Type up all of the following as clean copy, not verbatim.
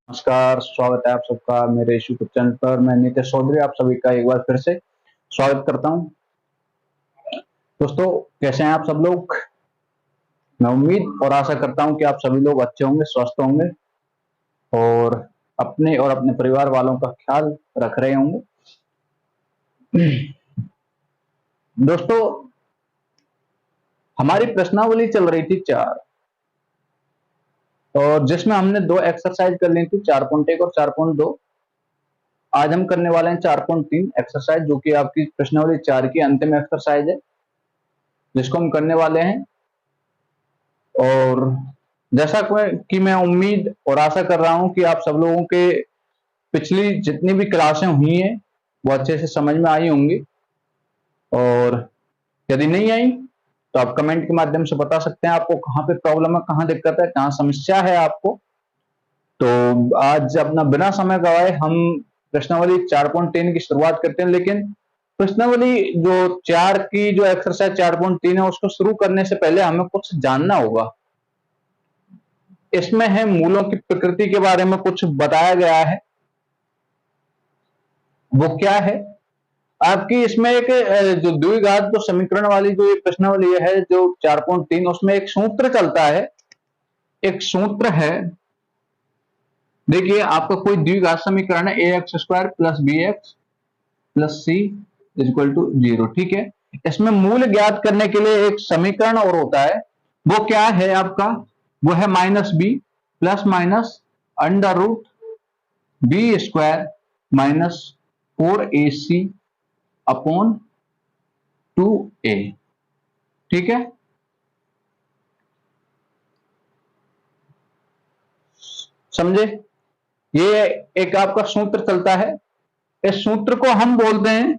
नमस्कार, स्वागत है आप सबका मेरे इस यूट्यूब चैनल पर। मैं नितेश चौधरी आप सभी का एक बार फिर से स्वागत करता हूं। दोस्तों, कैसे हैं आप सब लोग? मैं उम्मीद और आशा करता हूं कि आप सभी लोग अच्छे होंगे, स्वस्थ होंगे और अपने और अपने परिवार वालों का ख्याल रख रहे होंगे। दोस्तों, हमारी प्रश्नावली चल रही थी 4 और जिसमें हमने 2 एक्सरसाइज कर ली थी, 4.1 और 4.2। आज हम करने वाले हैं 4.3 एक्सरसाइज, जो कि आपकी प्रश्नावली 4 की अंतिम एक्सरसाइज है, जिसको हम करने वाले हैं। और जैसा कि मैं उम्मीद और आशा कर रहा हूं कि आप सब लोगों के पिछली जितनी भी क्लासें हुई हैं वो अच्छे से समझ में आई होंगी, और यदि नहीं आई तो आप कमेंट के माध्यम से बता सकते हैं आपको कहाँ पे प्रॉब्लम है, कहाँ दिक्कत है, कहाँ समस्या है आपको। तो आज अपना बिना समय गवाए हम प्रश्नावली 4.3 की शुरुआत करते हैं। लेकिन प्रश्नावली जो 4 की जो एक्सरसाइज 4.3 है उसको शुरू करने से पहले हमें कुछ जानना होगा। इसमें है मूलों की प्रकृति के बारे में कुछ बताया गया है। वो क्या है? आपकी इसमें एक जो द्विघात जो समीकरण वाली जो ये प्रश्नावली है जो 4.3, उसमें एक सूत्र चलता है। एक सूत्र है, देखिए आपका कोई द्विघात समीकरण है ax² + bx + c = 0। ठीक है, इसमें मूल ज्ञात करने के लिए एक समीकरण और होता है। वो क्या है आपका? वो है -b ± √b² - 4ac upon 2a। ठीक है, समझे? ये एक आपका सूत्र चलता है। इस सूत्र को हम बोलते हैं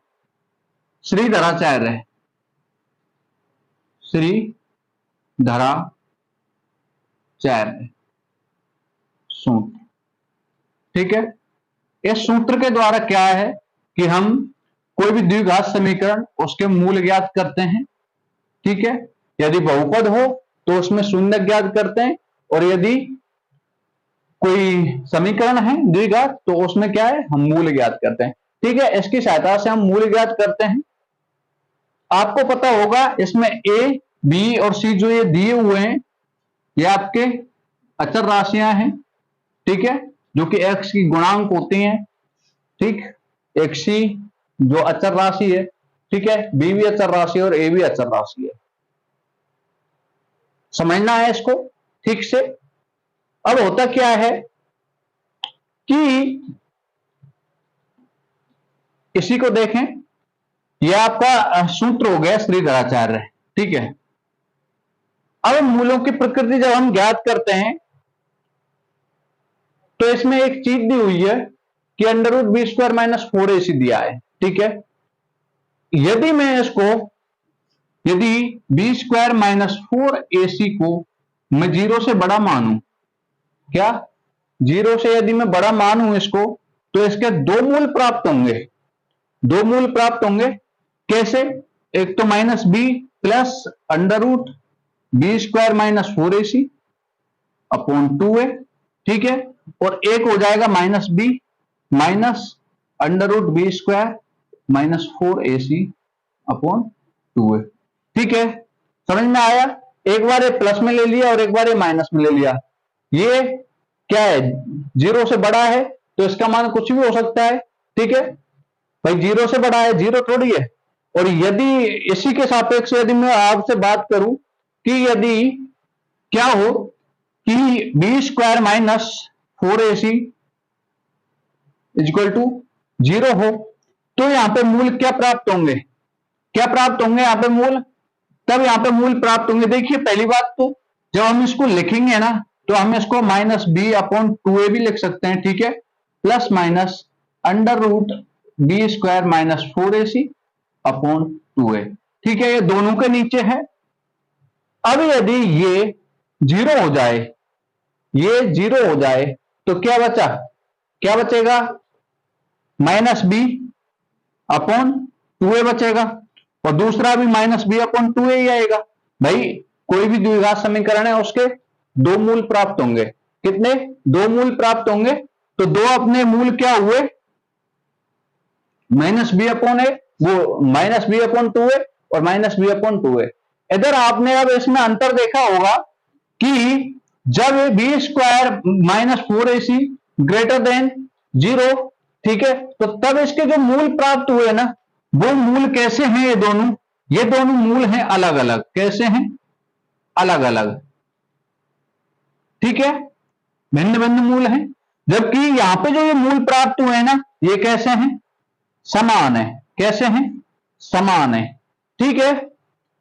श्रीधराचार्य सूत्र। ठीक है, इस सूत्र के द्वारा क्या है कि हम कोई भी द्विघात समीकरण उसके मूल ज्ञात करते हैं। ठीक है, यदि बहुपद हो तो उसमें शून्य ज्ञात करते हैं, और यदि कोई समीकरण है द्विघात तो उसमें क्या है, हम मूल ज्ञात करते हैं। ठीक है, इसकी सहायता से हम मूल ज्ञात करते हैं। आपको पता होगा इसमें ए, बी और सी जो ये दिए हुए हैं ये आपके अचर राशियां हैं। ठीक है, जो कि एक्स की गुणांक होती हैं। ठीक, एक सी जो अचर राशि है, ठीक है, बी भी अचर राशि है और ए भी अचर राशि है। समझना है इसको ठीक से। अब होता क्या है कि इसी को देखें, यह आपका सूत्र हो गया श्रीधराचार्य। ठीक है, अब मूलों की प्रकृति जब हम ज्ञात करते हैं तो इसमें एक चीज दी हुई है कि √b² - 4ac दिया है। ठीक है, यदि मैं इसको यदि b² - 4ac को मैं 0 से बड़ा मानूं, क्या 0 से यदि मैं बड़ा मानूं इसको, तो इसके 2 मूल प्राप्त होंगे। 2 मूल प्राप्त होंगे कैसे? एक तो -b plus √b² - 4ac upon 2a। ठीक है, और एक हो जाएगा -b minus √b² - 4ac upon 2a। ठीक है, समझ में आया? एक बार ये प्लस में ले लिया और एक बार ये माइनस में ले लिया। ये क्या है? 0 से बड़ा है तो इसका मान कुछ भी हो सकता है। ठीक है भाई, 0 से बड़ा है, 0 थोड़ी है। और यदि इसी के सापेक्ष यदि मैं आपसे बात करूं कि यदि क्या हो कि b² - 4ac = 0 हो, तो यहां पे मूल क्या प्राप्त होंगे? क्या प्राप्त होंगे यहां पे मूल? तब यहां पे मूल प्राप्त होंगे। देखिए, पहली बात तो जब हम इसको लिखेंगे ना तो हम इसको -b/2a भी लिख सकते हैं। ठीक है, plus minus √b² - 4ac upon 2a। ठीक है, ये दोनों के नीचे है। अब यदि ये 0 हो जाए, ये 0 हो जाए तो क्या बचा? क्या बचेगा? -b अपॉन 2a बचेगा, और दूसरा भी -b/2a ही आएगा। भाई, कोई भी द्विघात समीकरण है उसके 2 मूल प्राप्त होंगे। कितने? 2 मूल प्राप्त होंगे। तो दो अपने मूल क्या हुए, माइनस बी अपॉन ए, वो माइनस बी अपॉन 2a और माइनस बी अपॉन 2a। इधर आपने अब इसमें अंतर देखा होगा कि जब B square minus 4ac greater than 0, ठीक है, तो तब इसके जो मूल प्राप्त हुए ना, वो मूल कैसे हैं, ये दोनों मूल हैं अलग अलग। कैसे हैं, अलग अलग, ठीक है, भिन्न भिन्न मूल हैं। जबकि यहां पे जो ये मूल प्राप्त हुए हैं ना, ये कैसे हैं, समान है। कैसे हैं, समान है, ठीक है।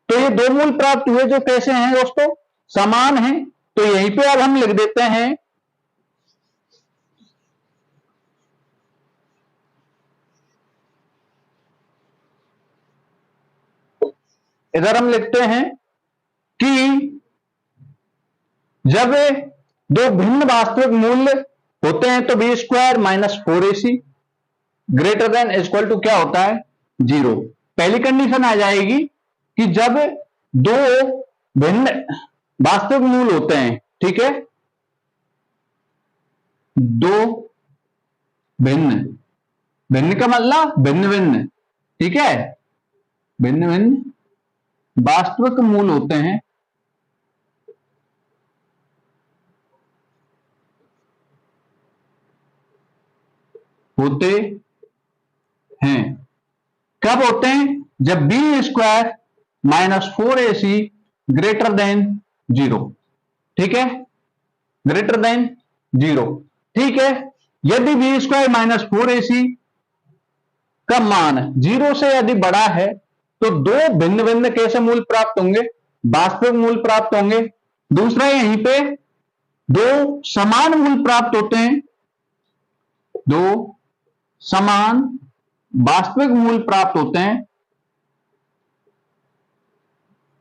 तो ये दो मूल प्राप्त हुए जो कैसे हैं दोस्तों, समान हैं। तो यहीं पे अब हम लिख देते हैं, इधर हम लिखते हैं कि जब दो भिन्न वास्तविक मूल्य होते हैं तो B square minus 4ac greater than equal to क्या होता है, 0। पहली कंडीशन आ जाएगी कि जब दो भिन्न वास्तविक मूल होते हैं, ठीक है, दो भिन्न, भिन्न का मतलब भिन्न भिन्न, ठीक है, भिन्न भिन्न वास्तविक मूल होते हैं, कब होते हैं, जब B square minus 4ac greater than 0, ठीक है, ग्रेटर देन 0, ठीक है। यदि बी स्क्वायर माइनस 4ac का मान 0 से यदि बड़ा है तो दो भिन्न भिन्न कैसे मूल प्राप्त होंगे, वास्तविक मूल प्राप्त होंगे। दूसरा यहीं पे दो समान मूल प्राप्त होते हैं, दो समान वास्तविक मूल प्राप्त होते हैं,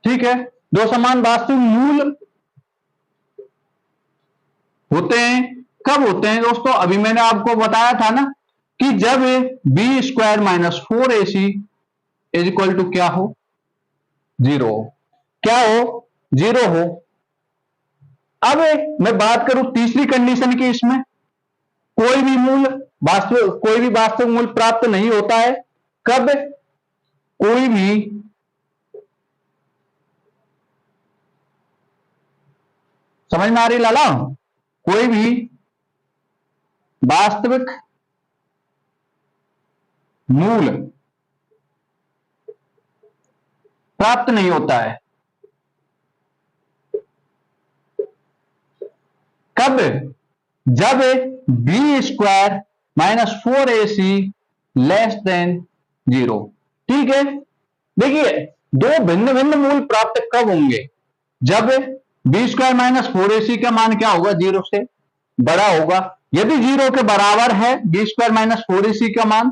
ठीक है। दो समान वास्तविक मूल होते हैं, कब होते हैं दोस्तों, अभी मैंने आपको बताया था ना कि जब B square minus 4ac is equal to क्या हो, 0, क्या हो, 0 हो। अब मैं बात करूं तीसरी कंडीशन की, इसमें कोई भी वास्तविक मूल प्राप्त नहीं होता है। कब, कोई भी समझ में आ रही लाला, कोई भी वास्तविक मूल प्राप्त नहीं होता है। कब, जब B square minus 4ac less than 0, ठीक है। देखिए दो भिन्न भिन्न मूल प्राप्त कब होंगे, जब बी स्क्वायर माइनस 4ac का मान क्या होगा, 0 से बड़ा होगा। यदि 0 के बराबर है बी स्क्वायर माइनस 4ac का मान,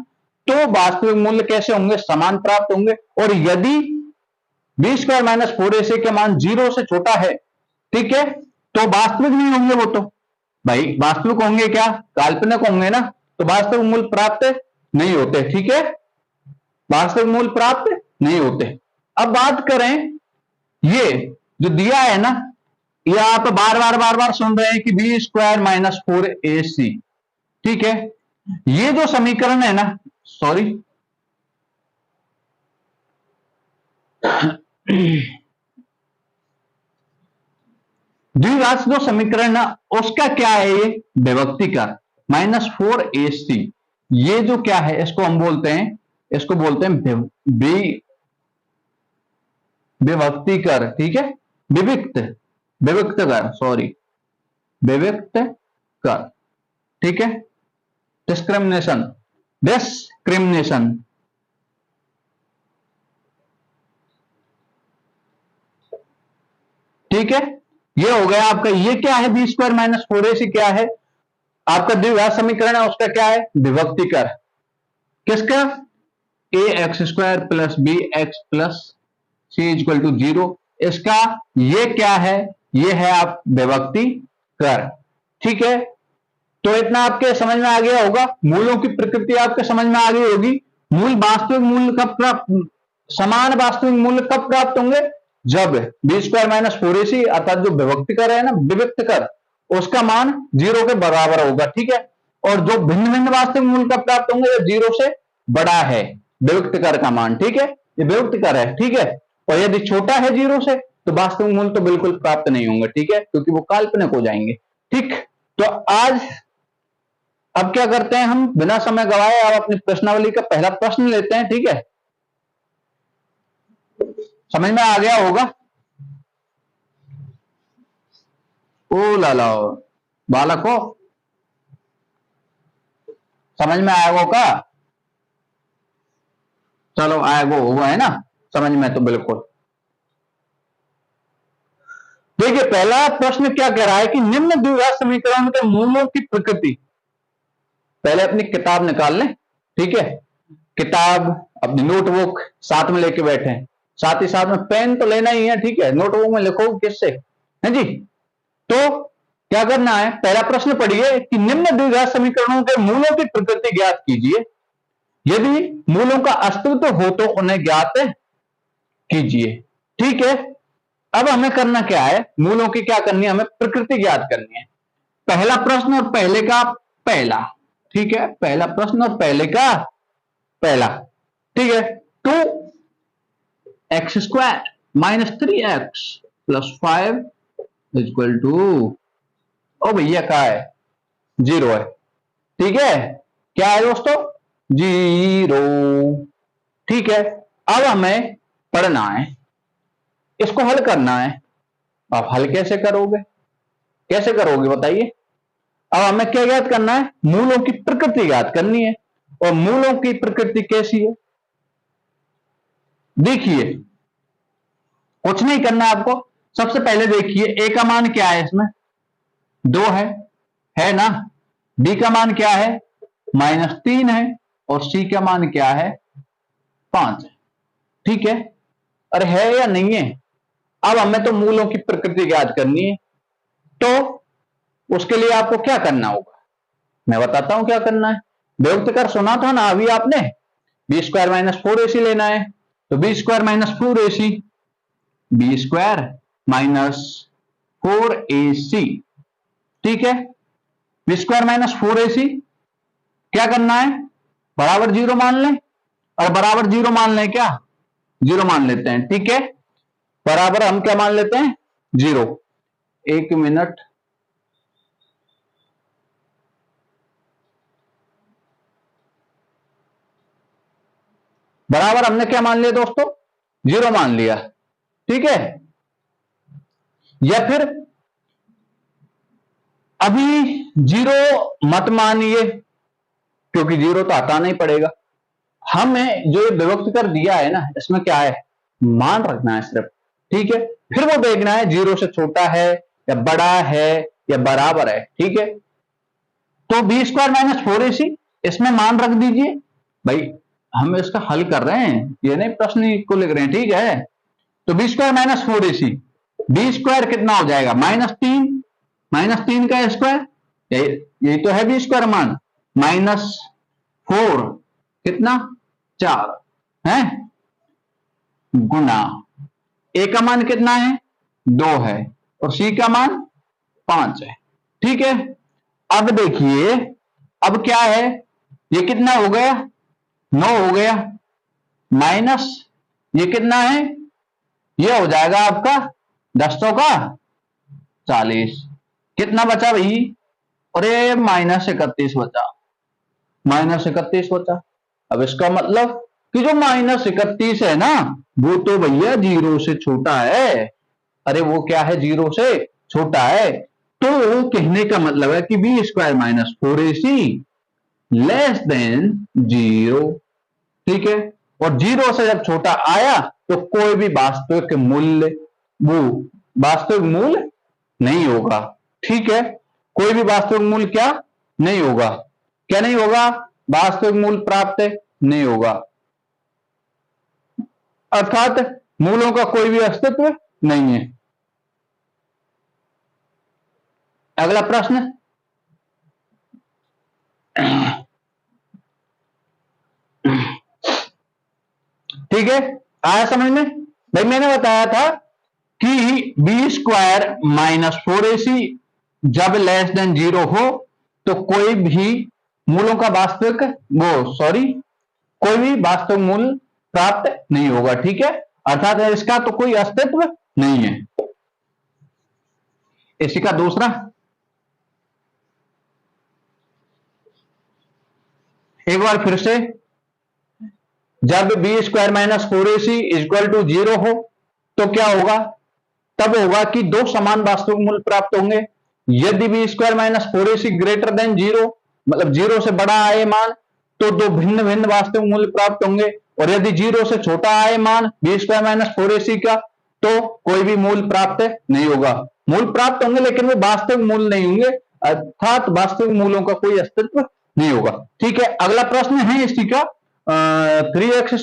तो वास्तविक मूल्य कैसे होंगे, समान प्राप्त होंगे। और यदि बी स्क्वायर माइनस 4ac का मान 0 से छोटा है, ठीक है, तो वास्तविक नहीं होंगे। वो तो भाई वास्तविक होंगे क्या, काल्पनिक होंगे ना, तो वास्तविक मूल्य प्राप्त नहीं होते, ठीक है, वास्तविक मूल्य प्राप्त नहीं होते। अब बात करें, ये जो दिया है ना, ये आप बार बार सुन रहे हैं कि बी स्क्वायर माइनस 4ac, ठीक है। ये जो समीकरण है ना, सॉरी द्विघात जो समीकरण ना, उसका क्या है, ये विभक्तिकर माइनस 4ac, ये जो क्या है, इसको हम बोलते हैं, इसको बोलते हैं विभक्तिकर, ठीक है, विविक्तकर, सॉरी, विविक्तकर, ठीक है, डिस्क्रिमिनेशन, ठीक है। ये हो गया आपका, ये क्या है, बी स्क्वायर माइनस 4ac क्या है, आपका द्विघात समीकरण है, उसका क्या है, विभक्तिकर, किसका, A X square plus B X plus C equal to 0, इसका ये क्या है, ये है आप विभक्तिकर, ठीक है। तो इतना आपके समझ में आ गया होगा, मूलों की प्रकृति आपके समझ में आ गई होगी। मूल वास्तविक मूल्य कब प्राप्त, समान वास्तविक मूल्य कब प्राप्त होंगे, जब बी स्क्वायर माइनस 4ac अर्थात जो विभक्तिकर है ना, विविक्तकर, उसका मान 0 के बराबर होगा, ठीक है। और जो भिन्न भिन्न वास्तविक मूल कब प्राप्त होंगे, जब 0 से बड़ा है विभक्त कर का मान, ठीक है, ये विभक्त कर है, ठीक है, और यदि छोटा है 0 से तो वास्तविक मूल तो बिल्कुल प्राप्त नहीं होंगे, ठीक है, क्योंकि वो काल्पनिक हो जाएंगे, ठीक। तो आज अब क्या करते हैं हम, बिना समय गवाए अब अपनी प्रश्नावली का पहला प्रश्न लेते हैं, ठीक है, समझ में आ गया होगा। ओ लाला बालको, समझ में आएगा का, चलो आएगा होगा, है ना, समझ में तो बिल्कुल। देखिए पहला प्रश्न क्या कह रहा है कि निम्न द्विघात समीकरण के मूलों की प्रकृति, पहले अपनी किताब निकाल लें, ठीक है, किताब अपनी नोटबुक साथ में लेके बैठे, साथ ही साथ में पेन तो लेना ही है, ठीक है, नोटबुक में लिखो किससे, है जी। तो क्या करना है, पहला प्रश्न पढ़िए कि निम्न द्विघात समीकरणों के मूलों की प्रकृति ज्ञात कीजिए, यदि मूलों का अस्तित्व हो तो उन्हें ज्ञात कीजिए, ठीक है। अब हमें करना क्या है, मूलों की क्या करनी है, हमें प्रकृति ज्ञात करनी है। पहला प्रश्न और पहले का पहला, ठीक है, पहला प्रश्न और पहले का पहला, ठीक है, 2x² - 3x + 5 = ओ भैया क्या है, 0 है, ठीक है, क्या है दोस्तों, 0, ठीक है। अब हमें पढ़ना है, इसको हल करना है। आप हल कैसे करोगे, कैसे करोगे बताइए। अब हमें क्या ज्ञात करना है, मूलों की प्रकृति ज्ञात करनी है, और मूलों की प्रकृति कैसी है, देखिए कुछ नहीं करना आपको, सबसे पहले देखिए ए का मान क्या है, इसमें 2 है ना, बी का मान क्या है -3 है, और सी का मान क्या है 5 है, ठीक है, अरे है या नहीं है। अब हमें तो मूलों की प्रकृति ज्ञात करनी है, तो उसके लिए आपको क्या करना होगा, मैं बताता हूं क्या करना है। विभक्त कर सुना था ना अभी आपने, b² - 4ac लेना है, तो b² - 4ac, b² - 4ac, ठीक है, b² - 4ac क्या करना है, बराबर 0 मान लें, और बराबर 0 मान लें, क्या 0 मान लेते हैं, ठीक है, बराबर हम क्या मान लेते हैं 0। 1 मिनट, बराबर हमने क्या मान लिया दोस्तों, 0 मान लिया, ठीक है। या फिर अभी 0 मत मानिए, क्योंकि 0 तो हटाना ही पड़ेगा, हमें जो विभक्त कर दिया है ना, इसमें क्या है, मान रखना है सिर्फ, ठीक है, फिर वो देखना है 0 से छोटा है या बड़ा है या बराबर है, ठीक है। तो b² - 4ac इसमें मान रख दीजिए, भाई हम इसका हल कर रहे हैं, ये नहीं प्रश्न को लिख रहे हैं, ठीक है। तो b² - 4ac, b² कितना हो जाएगा -3 का स्क्वायर, यही तो है b² मान, -4 कितना 4 है, गुना a का मान कितना है 2 है, और c का मान 5 है, ठीक है। अब देखिए अब क्या है, ये कितना हो गया 9 हो गया, माइनस ये कितना है, ये हो जाएगा आपका 10 का 40, कितना बचा भाई, अरे -31 बचा, -31 बचा। अब इसका मतलब कि जो -31 है ना, वो तो भैया 0 से छोटा है, अरे वो क्या है 0 से छोटा है, तो कहने का मतलब है कि b² - 4ac < 0, ठीक है, और 0 से जब छोटा आया तो कोई भी वास्तविक मूल्य, वो वास्तविक मूल्य नहीं होगा, ठीक है, कोई भी वास्तविक मूल्य क्या नहीं होगा, क्या नहीं होगा, वास्तविक मूल्य प्राप्त नहीं होगा, अर्थात मूलों का कोई भी अस्तित्व नहीं है। अगला प्रश्न, ठीक है, आया समझ में, भाई मैंने बताया था कि b² - 4ac जब < 0 हो तो कोई भी मूलों का वास्तविक कोई भी वास्तविक मूल प्राप्त नहीं होगा। ठीक है, अर्थात इसका तो कोई अस्तित्व नहीं है। इसी का दूसरा, एक बार फिर से, जब B square minus 4ac equal to 0 हो तो क्या होगा? तब होगा कि दो समान वास्तविक मूल प्राप्त होंगे। यदि B square minus 4ac greater than 0, मतलब 0 से बड़ा आए मान, तो दो भिन्न भिन्न वास्तविक मूल्य प्राप्त होंगे। और यदि 0 से छोटा आए मान बी स्क्वायर माइनस 4ac का, तो कोई भी मूल प्राप्त नहीं होगा। मूल प्राप्त होंगे लेकिन वो वास्तविक मूल नहीं होंगे, अर्थात वास्तविक मूलों का कोई अस्तित्व नहीं होगा। ठीक है, अगला प्रश्न है इसी का 3x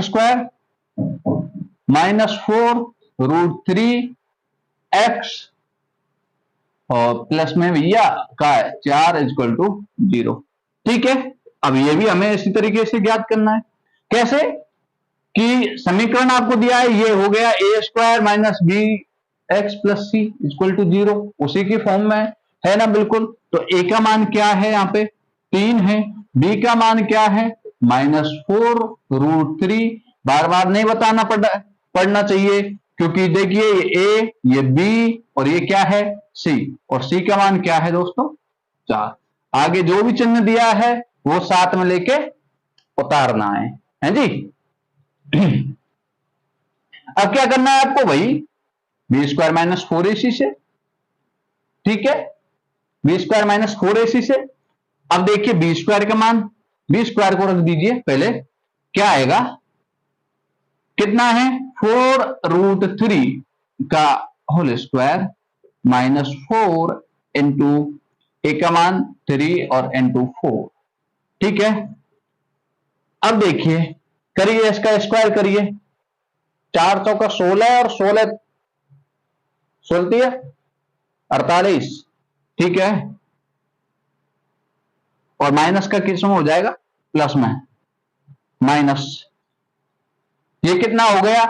स्क्वायर माइनस 4√3x और प्लस में भैया का 4 इक्वल टू 0। ठीक है, अब ये भी हमें इसी तरीके से ज्ञात करना है। कैसे? कि समीकरण आपको दिया है, ये हो गया A square minus B X plus C equal to 0, उसी की फॉर्म में है ना, बिल्कुल। तो ए का मान क्या है? यहाँ पे 3 है। बी का मान क्या है? -4√3। बार बार नहीं बताना पड़ना चाहिए, क्योंकि देखिए ये ए, ये बी और ये क्या है? सी। और सी का मान क्या है दोस्तों? 4। आगे जो भी चिन्ह दिया है वो साथ में लेके उतारना है जी। अब क्या करना है आपको भाई? बी स्क्वायर माइनस 4ac से, ठीक है, बी स्क्वायर माइनस 4ac से। अब देखिए बी स्क्वायर का मान, बी स्क्वायर को रख दीजिए पहले, क्या आएगा? कितना है? 4√3 का होल स्क्वायर माइनस 4 इंटू ए का मान 3 और इंटू 4। ठीक है, अब देखिए करिए इसका स्क्वायर करिए। 4 चौका 16 और 16 48। ठीक है, और माइनस का किस में हो जाएगा? प्लस में। माइनस ये कितना हो गया?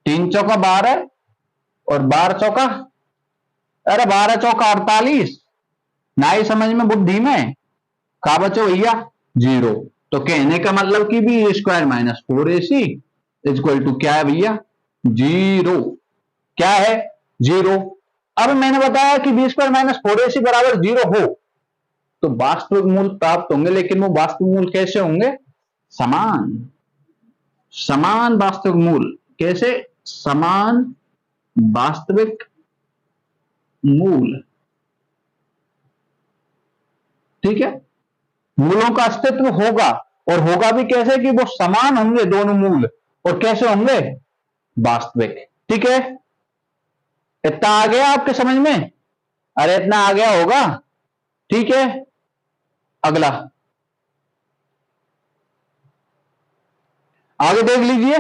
3 चौका 12 और 12 चौका, अरे 12 चौका 48। ना ही समझ में बुद्धि में का बचो भैया? 0। तो कहने का मतलब कि B square minus 4ac equal to क्या है भैया? 0। क्या है? 0। अब मैंने बताया कि बी स्क्वायर माइनस 4ac बराबर 0 हो तो वास्तविक मूल प्राप्त होंगे, लेकिन वो वास्तविक मूल कैसे होंगे? समान वास्तविक मूल। कैसे? समान वास्तविक मूल। ठीक है, मूलों का अस्तित्व होगा, और होगा भी कैसे? कि वो समान होंगे दोनों मूल, और कैसे होंगे? वास्तविक। ठीक है, इतना आ गया आपके समझ में? अरे इतना आ गया होगा। ठीक है, अगला आगे देख लीजिए।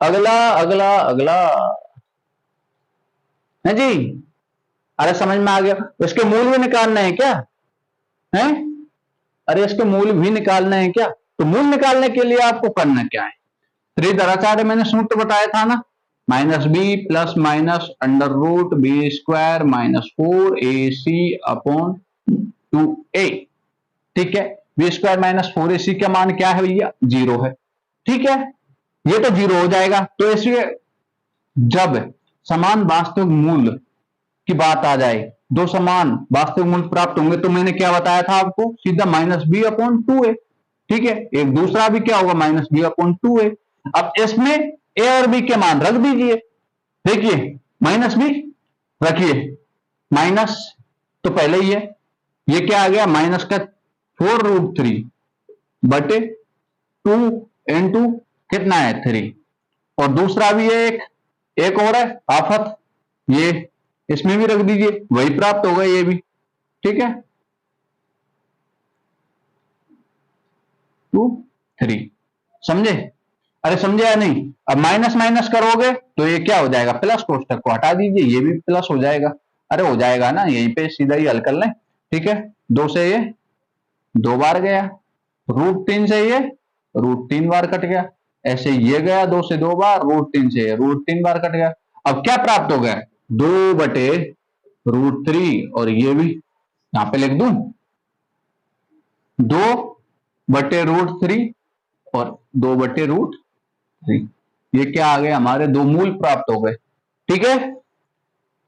अगला अगला अगला है जी। अरे समझ में आ गया। इसके मूल भी निकालने हैं क्या? हैं? अरे इसके मूल भी निकालने हैं क्या? तो मूल निकालने के लिए आपको करना क्या है? त्रिधराचार्य मैंने सूत्र बताया था ना, minus B plus minus under root B square minus 4ac upon 2a। ठीक है, बी स्क्वायर माइनस 4ac का मान क्या है भैया? 0 है। ठीक है, ये तो 0 हो जाएगा। तो इसलिए जब समान वास्तविक मूल की बात आ जाए, दो समान वास्तविक मूल प्राप्त होंगे, तो मैंने क्या बताया था आपको? सीधा माइनस बी अपॉन 2a। ठीक है, एक दूसरा भी क्या होगा? Minus B upon 2a। अब इसमें ए और बी के मान रख दीजिए। देखिए माइनस बी रखिए, माइनस तो पहले ही है, ये क्या आ गया? माइनस का 4√3 बटे 2 इंटू कितना है? 3। और दूसरा भी है, एक और है आफत, ये इसमें भी रख दीजिए, वही प्राप्त होगा ये भी। ठीक है, 2 3। समझे? अरे समझे या नहीं? अब माइनस माइनस करोगे तो ये क्या हो जाएगा? प्लस। कोष्टक को हटा दीजिए, ये भी प्लस हो जाएगा। अरे हो जाएगा ना, यहीं पे सीधा ही हल कर लें। ठीक है, 2 से ये 2 बार गया, √3 से ये √3 बार कट गया, ऐसे ये गया 2 से 2 बार, √3 से √3 बार कट गया। अब क्या प्राप्त हो गया? 2 बटे √3 और ये भी यहां पे लिख दूं 2/√3 और 2/√3। ये क्या आ गए हमारे दो मूल प्राप्त हो गए। ठीक है,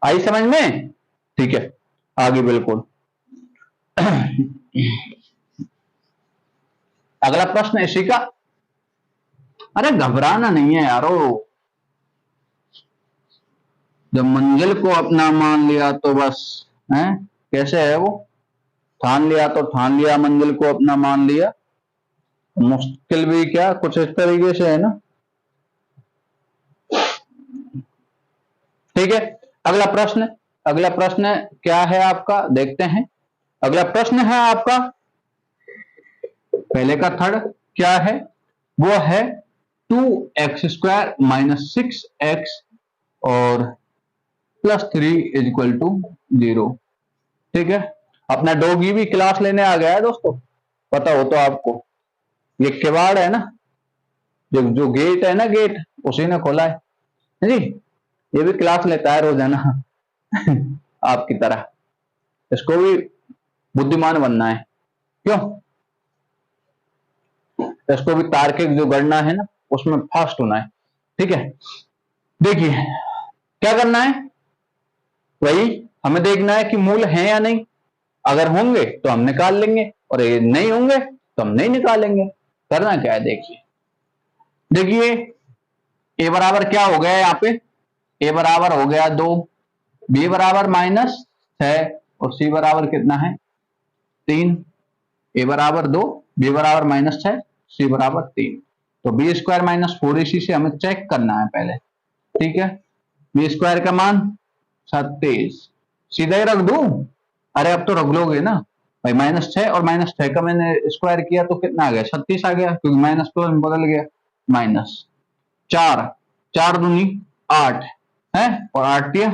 आई समझ में? ठीक है, आगे बिल्कुल। अगला प्रश्न इसी का, अरे घबराना नहीं है यारो, जब मंजिल को अपना मान लिया तो बस है। कैसे है वो, ठान लिया तो ठान लिया, मंजिल को अपना मान लिया। मुश्किल भी क्या, कुछ इस तरीके से है ना। ठीक है, अगला प्रश्न, अगला प्रश्न क्या है आपका, देखते हैं। अगला प्रश्न है आपका, पहले का थर्ड क्या है, वो है 2x² - 6x और +3 = 0। ठीक है, अपना डॉगी भी क्लास लेने आ गया है दोस्तों, पता हो तो आपको। ये किवाड़ है ना, जो गेट है ना, गेट उसी ने खोला है जी। ये भी क्लास लेता है रोजाना आपकी तरह। इसको भी बुद्धिमान बनना है, क्यों? इसको भी तार्किक जो गणना है ना उसमें फास्ट होना है। ठीक है, देखिए क्या करना है, वही हमें देखना है कि मूल है या नहीं। अगर होंगे तो हम निकाल लेंगे और ये नहीं होंगे तो हम नहीं निकालेंगे। करना क्या है, देखिए ए बराबर क्या हो गया यहाँ पे, ए बराबर हो गया 2, बी बराबर -6 और सी बराबर कितना है 3। ए बराबर 2, बी बराबर -6, सी बराबर 3। तो बी स्क्वायर -4ac से हमें चेक करना है पहले। ठीक है, बी स्क्वायर का मान 37, सीधा ही रख दूं? अरे अब तो रख लोगे ना भाई, -6 और -6 का मैंने स्क्वायर किया तो कितना आ गया 36 आ गया, क्योंकि माइनस तो बदल गया। -4, 4 दूनी 8 है और 8 तिया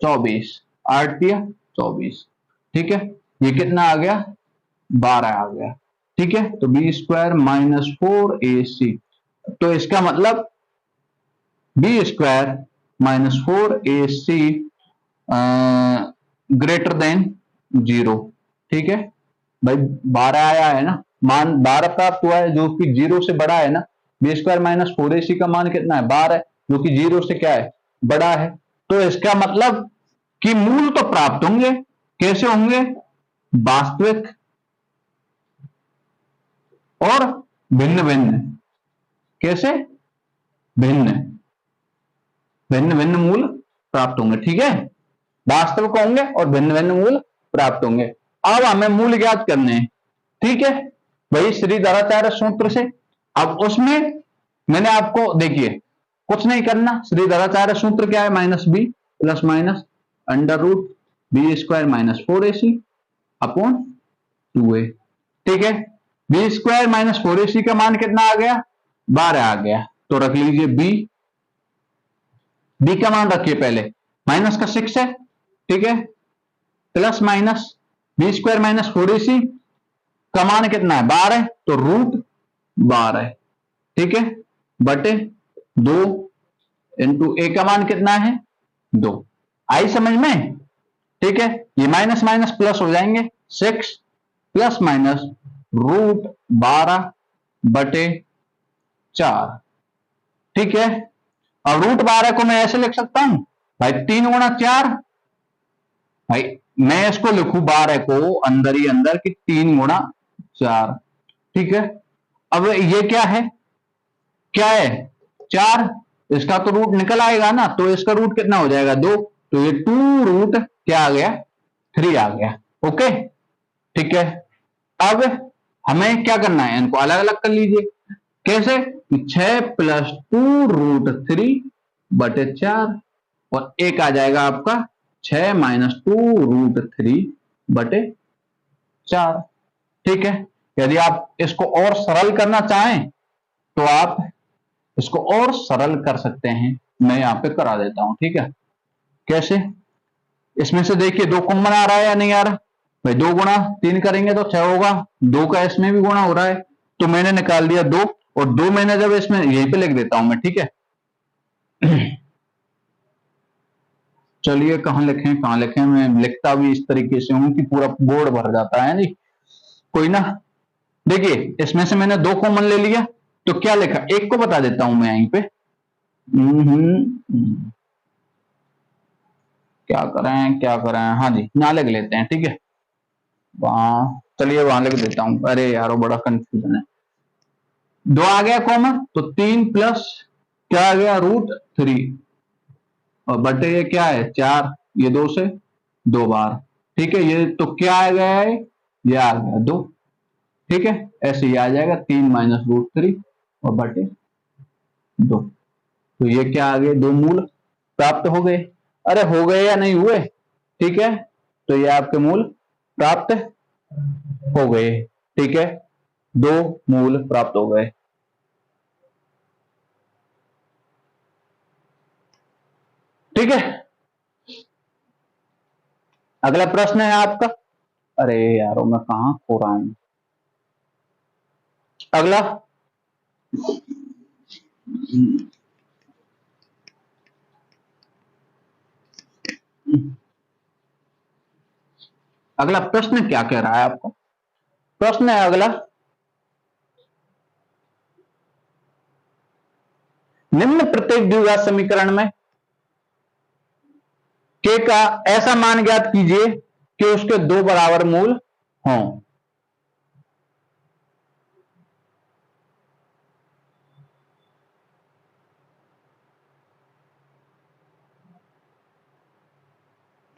24, 8 तिया 24। ठीक है, ये कितना आ गया 12 आ गया। ठीक है, तो b² - 4ac, तो इसका मतलब b² - 4ac ग्रेटर देन 0। ठीक है भाई, 12 आया है ना, मान 12 प्राप्त हुआ है जो कि 0 से बड़ा है ना। b² - 4ac का मान कितना है 12, जो कि 0 से क्या है बड़ा है। तो इसका मतलब कि मूल तो प्राप्त होंगे, कैसे होंगे, वास्तविक और भिन्न भिन्न। कैसे, भिन्न भिन्न भिन्न मूल प्राप्त होंगे। ठीक है, वास्तविक होंगे और भिन्न भिन्न मूल प्राप्त होंगे। अब हमें मूल ज्ञात करने हैं। ठीक है, वही श्रीधराचार्य सूत्र से। अब उसमें मैंने आपको देखिए कुछ नहीं करना, श्रीधराचार्य सूत्र क्या है, -b + √b² - 4ac upon 2a। ठीक है, b² - 4ac का मान कितना आ गया 12 आ गया, तो रख लीजिए b का मान रखिए पहले, माइनस का 6 है। ठीक है, प्लस माइनस b² - 4ac का मान कितना है 12, तो √12। ठीक है, बटे 2 इंटू a का मान कितना है 2। आई समझ में? ठीक है, ये माइनस माइनस प्लस हो जाएंगे, 6 + √12 बटे 4। ठीक है, अब √12 को मैं ऐसे लिख सकता हूं भाई 3 गुणा 4, भाई मैं इसको लिखूं 12 को अंदर ही अंदर कि 3 गुणा 4। ठीक है, अब ये क्या है 4, इसका तो रूट निकल आएगा ना, तो इसका रूट कितना हो जाएगा 2, तो ये 2 क्या आ गया 3 आ गया। ओके, ठीक है, अब हमें क्या करना है, इनको अलग अलग कर लीजिए। कैसे, 6 + 2√3 बटे 4 और एक आ जाएगा आपका 6 - 2√3 बटे 4। ठीक है, यदि आप इसको और सरल करना चाहें तो आप इसको और सरल कर सकते हैं, मैं यहां पे करा देता हूं। ठीक है, कैसे, इसमें से देखिए 2 कॉमन आ रहा है या नहीं आ रहा, भाई 2 गुणा 3 करेंगे तो 6 होगा, 2 का इसमें भी गुणा हो रहा है, तो मैंने निकाल दिया 2, और 2 मैंने जब इसमें यहीं पे लिख देता हूं मैं। ठीक है, चलिए कहाँ लिखें, मैं लिखता भी इस तरीके से हूं कि पूरा बोर्ड भर जाता है जी। कोई ना, देखिए इसमें से मैंने 2 कॉमन ले लिया, तो क्या लिखा, एक को बता देता हूं मैं यहीं पे। क्या करें, हाँ जी ना लिख लेते हैं, ठीक है। वहां, चलिए वहां लिख देता हूं, अरे यार वो बड़ा कंफ्यूजन है। 2 आ गया कॉमन, तो 3 प्लस क्या आ गया, √3, और बटे ये क्या है 4, ये 2 से 2 बार, ठीक है। ये तो क्या आ गया है, ये आ गया 2, ठीक है। ऐसे ही आ जाएगा 3 माइनस √3 और बटे 2, तो ये क्या आ गए, 2 मूल प्राप्त हो गए। अरे हो गए या नहीं हुए, ठीक है, तो ये आपके मूल प्राप्त हो गए, ठीक है, 2 मूल प्राप्त हो गए। ठीक है, अगला प्रश्न है आपका। अरे यारो मैं कहां खो रहा हूं, अगला अगला प्रश्न क्या कह रहा है आपको, प्रश्न है अगला, निम्न प्रत्येक द्विघात समीकरण में के का ऐसा मान ज्ञात कीजिए कि उसके 2 बराबर मूल हों।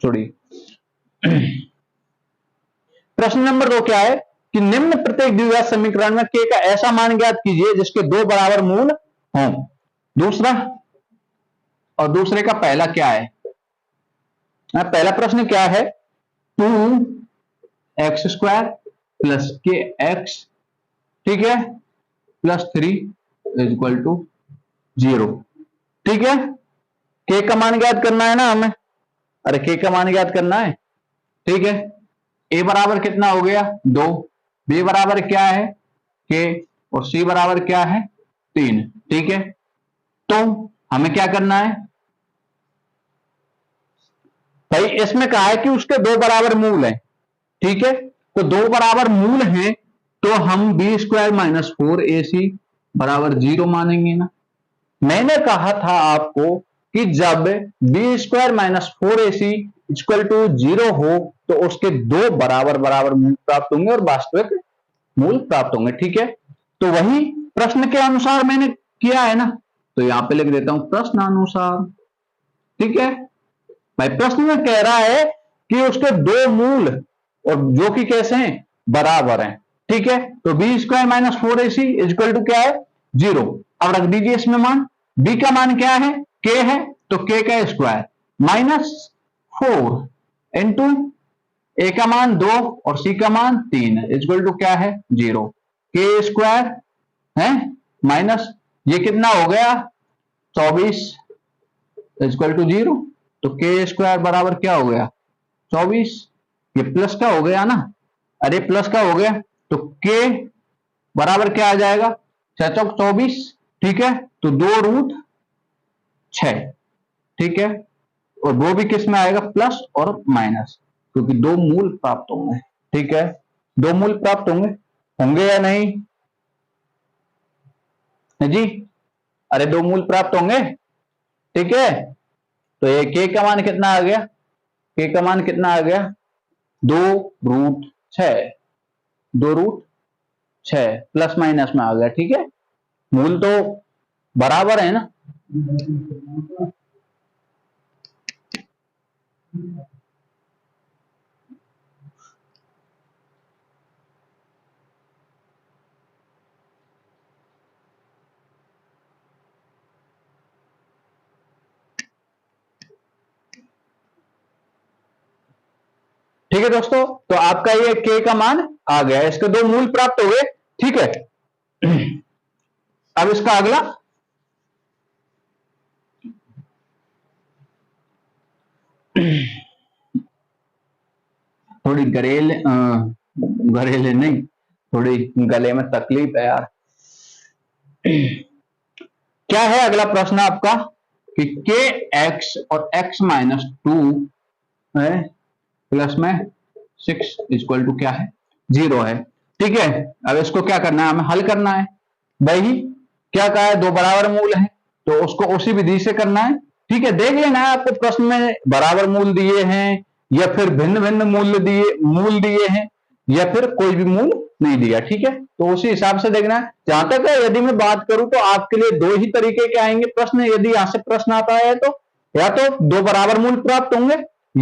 छोड़िए, प्रश्न नंबर 2 क्या है कि निम्न प्रत्येक द्विघात समीकरण में के का ऐसा मान ज्ञात कीजिए जिसके 2 बराबर मूल हों। दूसरा, और दूसरे का पहला क्या है, पहला प्रश्न क्या है, 2x² प्लस के एक्स, ठीक है, प्लस 3 इक्वल टू 0, ठीक है। के का मान ज्ञात करना है ना हमें, अरे के का मान ज्ञात करना है, ठीक है। ए बराबर कितना हो गया 2, बी बराबर क्या है के, और सी बराबर क्या है 3, ठीक है। तो हमें क्या करना है भाई, इसमें कहा है कि उसके 2 बराबर मूल हैं, ठीक है। तो 2 बराबर मूल हैं तो हम b² माइनस 4ac बराबर 0 मानेंगे ना। मैंने कहा था आपको कि जब b² minus 4ac equal to 0 हो तो उसके 2 बराबर बराबर मूल प्राप्त होंगे और वास्तविक मूल प्राप्त होंगे, ठीक है। तो वही प्रश्न के अनुसार मैंने किया है ना, तो यहां पे लिख देता हूं प्रश्नानुसार, ठीक है। भाई प्रश्न में कह रहा है कि उसके 2 मूल और जो कि कैसे हैं, बराबर हैं, ठीक है। तो b² minus 4ac equal to क्या है 0, अब रख दीजिए इसमें मान, b का मान क्या है k है, तो k का स्क्वायर माइनस 4 इंटू a का मान 2 और c का मान 3 इक्वल टू क्या है 0, k² है माइनस ये कितना हो गया 24 इक्वल टू 0, तो k² बराबर क्या हो गया 24, ये प्लस का हो गया ना, अरे प्लस का हो गया, तो k बराबर क्या आ जाएगा 6 चौक 24, ठीक है। तो 2√6, ठीक है, और वो भी किस में आएगा प्लस और माइनस, क्योंकि 2 मूल प्राप्त होंगे, ठीक है। 2 मूल प्राप्त होंगे, होंगे या नहीं है जी, अरे 2 मूल प्राप्त होंगे, ठीक है। तो ये के का मान कितना आ गया, के का मान कितना आ गया 2√6, 2√6 प्लस माइनस में आ गया, ठीक है। मूल तो बराबर है ना, ठीक है दोस्तों। तो आपका ये के का मान आ गया, इसके 2 मूल प्राप्त हो गए, ठीक है। अब इसका अगला, थोड़ी घरेले नहीं, थोड़ी गले में तकलीफ है यार। क्या है अगला प्रश्न आपका कि के एक्स और एक्स माइनस 2 है प्लस में 6 इक्वल टू क्या है 0 है। ठीक है, अब इसको क्या करना है, हमें हल करना है। भाई क्या कहा है, दो बराबर मूल है तो उसको उसी विधि से करना है। ठीक है, देख लेना है आपको प्रश्न में बराबर मूल दिए हैं या फिर भिन्न भिन्न मूल दिए हैं या फिर कोई भी मूल नहीं दिया। ठीक है, तो उसी हिसाब से देखना है। जहां तक है यदि मैं बात करूं तो आपके लिए दो ही तरीके के आएंगे प्रश्न। यदि यहां से प्रश्न आता है तो या तो दो बराबर मूल प्राप्त होंगे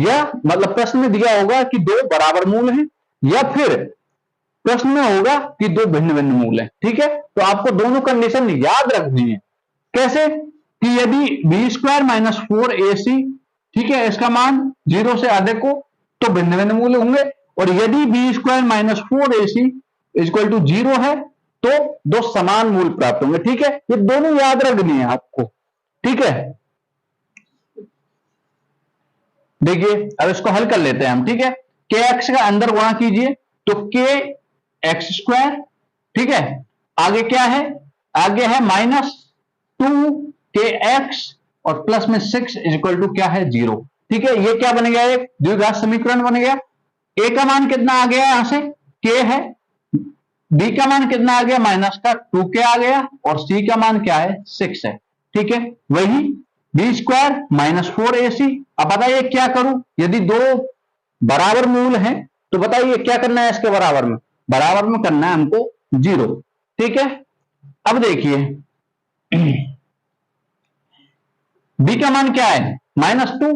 या मतलब प्रश्न में दिया होगा कि दो बराबर मूल हैं या फिर प्रश्न में होगा कि दो भिन्न भिन्न मूल हैं। ठीक है, तो आपको दोनों कंडीशन याद रखनी है। कैसे कि यदि बी स्क्वायर माइनस 4ac, ठीक है, इसका मान 0 से अधिक हो तो भिन्न भिन्न मूल होंगे, और यदि B square minus 4ac equal to 0 है तो दो समान मूल प्राप्त होंगे। ठीक है, ये दोनों याद रखनी है आपको। ठीक है, देखिए अब इसको हल कर लेते हैं हम। ठीक है, के एक्स का अंदर गुणा कीजिए तो के एक्स स्क्वायर, ठीक है, आगे क्या है, आगे है माइनस 2 के एक्स और प्लस में 6 इक्वल टू क्या है 0। ठीक है, ये क्या बन गया, एक द्विघात समीकरण बन गया। ए का मान कितना आ गया यहां से, के है, बी का मान कितना आ गया माइनस का 2k आ गया और सी का मान क्या है 6 है। ठीक है, वही बी स्क्वायर माइनस 4ac। अब बताइए क्या करूं, यदि दो बराबर मूल हैं तो बताइए क्या करना है, इसके बराबर में करना है हमको 0। ठीक है, अब देखिए बी का मान क्या है -2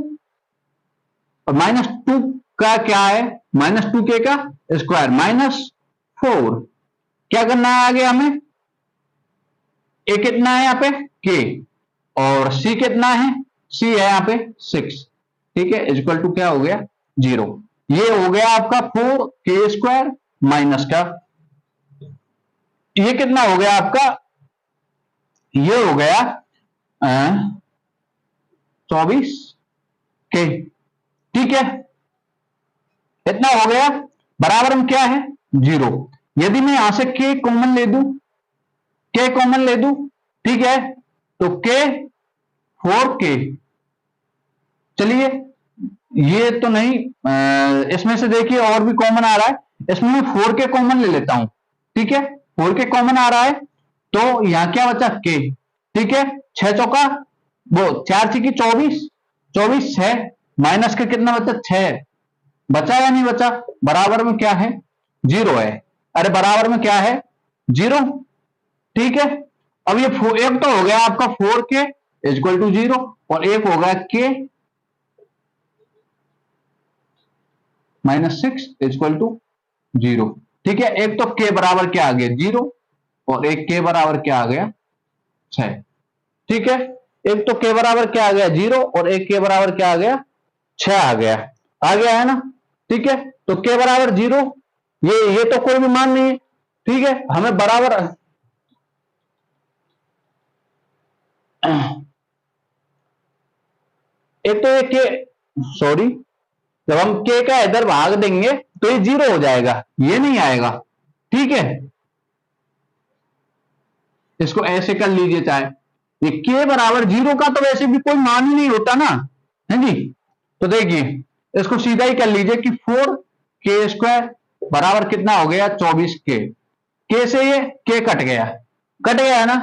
और -2 का क्या है -2k का स्क्वायर -4। क्या करना है आगे हमें, ए कितना है यहाँ पे k और सी कितना है, सी है यहाँ पे 6। ठीक है, इक्वल टू क्या हो गया 0। ये हो गया आपका 4k स्क्वायर माइनस का, ये कितना हो गया आपका, ये हो गया 24k। ठीक है, इतना हो गया, बराबर में क्या है 0। यदि मैं यहां से k कॉमन ले दूं, ठीक है, तो k 4k, चलिए ये तो नहीं, इसमें से देखिए और भी कॉमन आ रहा है, इसमें मैं 4k कॉमन ले लेता हूं। ठीक है, 4k कॉमन आ रहा है तो यहां क्या बचा k। ठीक है, 6 चौका वो 4 6 24 है, माइनस का कितना बचा 6, बचा या नहीं बचा, बराबर में क्या है 0 है। अरे बराबर में क्या है 0। ठीक है, अब ये एक तो हो गया आपका 4k इक्वल टू 0 और एक हो गया k -6 इक्वल टू 0। ठीक है, एक तो k बराबर क्या आ गया 0 और एक k बराबर क्या आ गया 6। ठीक है, एक तो k बराबर क्या आ गया 0 और एक k बराबर क्या आ गया 6 आ गया है ना। ठीक है, तो k बराबर 0, ये तो कोई भी मान नहीं है। ठीक है, हमें बराबर एक तो ये k, सॉरी, जब हम k का इधर भाग देंगे तो ये 0 हो जाएगा, ये नहीं आएगा। ठीक है, इसको ऐसे कर लीजिए, चाहे ये k बराबर 0 का तो वैसे भी कोई मान ही नहीं होता ना, है जी। तो देखिए इसको सीधा ही कर लीजिए कि 4k स्क्वायर बराबर कितना हो गया 24k। k से ये k कट गया ना।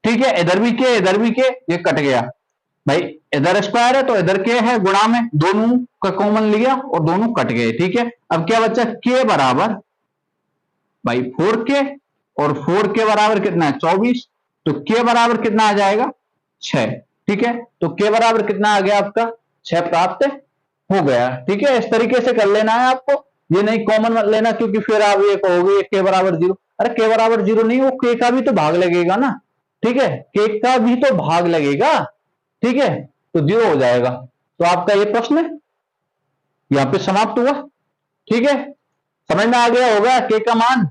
ठीक है, इधर भी k इधर भी k, ये कट गया भाई, इधर स्क्वायर है तो इधर k है, गुणा में दोनों का कॉमन लिया और दोनों कट गए। ठीक है, अब क्या बचा k बराबर भाई 4k और 4k बराबर कितना है 24, तो k बराबर कितना आ जाएगा 6। ठीक है, तो k बराबर कितना आ गया आपका 6 प्राप्त हो गया। ठीक है, इस तरीके से कर लेना है आपको, ये नहीं कॉमन मत लेना क्योंकि फिर आप ये कहोगे k बराबर 0। अरे k बराबर 0 नहीं, वो k का भी तो भाग लगेगा ना। ठीक है, k का भी तो भाग लगेगा। ठीक है, तो 0 हो जाएगा। तो आपका ये प्रश्न यहां पे समाप्त हुआ। ठीक है, समझ में आ गया होगा k का मान।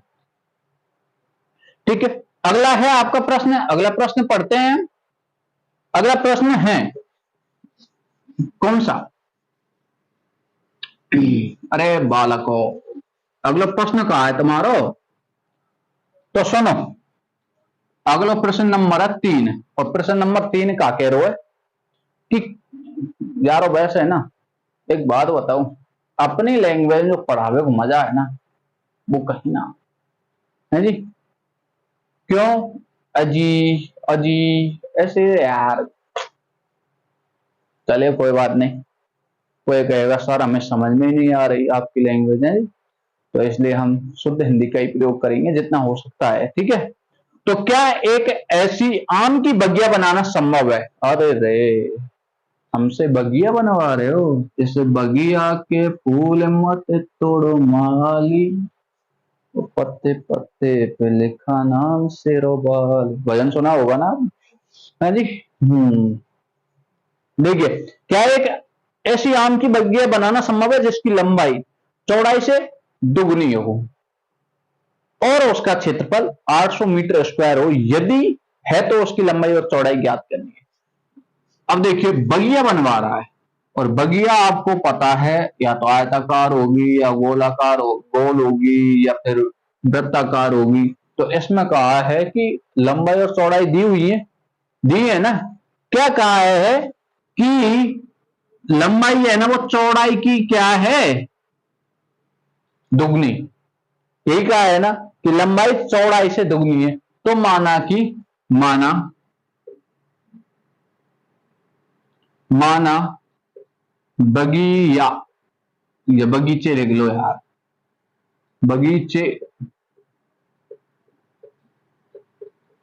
ठीक है, अगला है आपका प्रश्न, अगला प्रश्न पढ़ते हैं। अगला प्रश्न है कौन सा, अरे बालको, अगला प्रश्न कहा है तुम्हारो, तो सुनो, अगला प्रश्न नंबर 3 और प्रश्न नंबर 3 का कह रहे हो है कि यारो वैसे है ना, एक बात बताऊं, अपनी लैंग्वेज में पढ़ावे को मजा है ना, वो कहीं ना है जी। क्यों? अजी अजी ऐसे यार, चलिए कोई बात नहीं। कोई कहेगा सर हमें समझ में ही नहीं आ रही आपकी लैंग्वेज है, तो इसलिए हम शुद्ध हिंदी का ही प्रयोग करेंगे जितना हो सकता है, ठीक है। तो क्या एक ऐसी आम की बगिया बनाना संभव है? अरे रे, हमसे बगिया बनवा रहे हो? इस बगिया के फूल मत तोड़ो माली, पत्ते पत्ते पे लिखा नाम शेरोबाल। भजन सुना होगा ना, है जी। देखिए, क्या एक ऐसी आम की बगिया बनाना संभव है जिसकी लंबाई चौड़ाई से दुगनी हो और उसका क्षेत्रफल 800 मीटर स्क्वायर हो? यदि है तो उसकी लंबाई और चौड़ाई ज्ञात करनी है। अब देखिए, बगिया बनवा रहा है और बगिया आपको पता है या तो आयताकार होगी या गोलाकार गोल होगी या फिर वृत्ताकार होगी। तो इसमें कहा है कि लंबाई और चौड़ाई दी हुई है, दी है ना। क्या कहा है कि लंबाई है ना वो चौड़ाई की क्या है, दुगनी। यही कहा है ना कि लंबाई चौड़ाई से दुगनी है। तो माना माना बगिया, या बगीचे लिख लो यार, बगीचे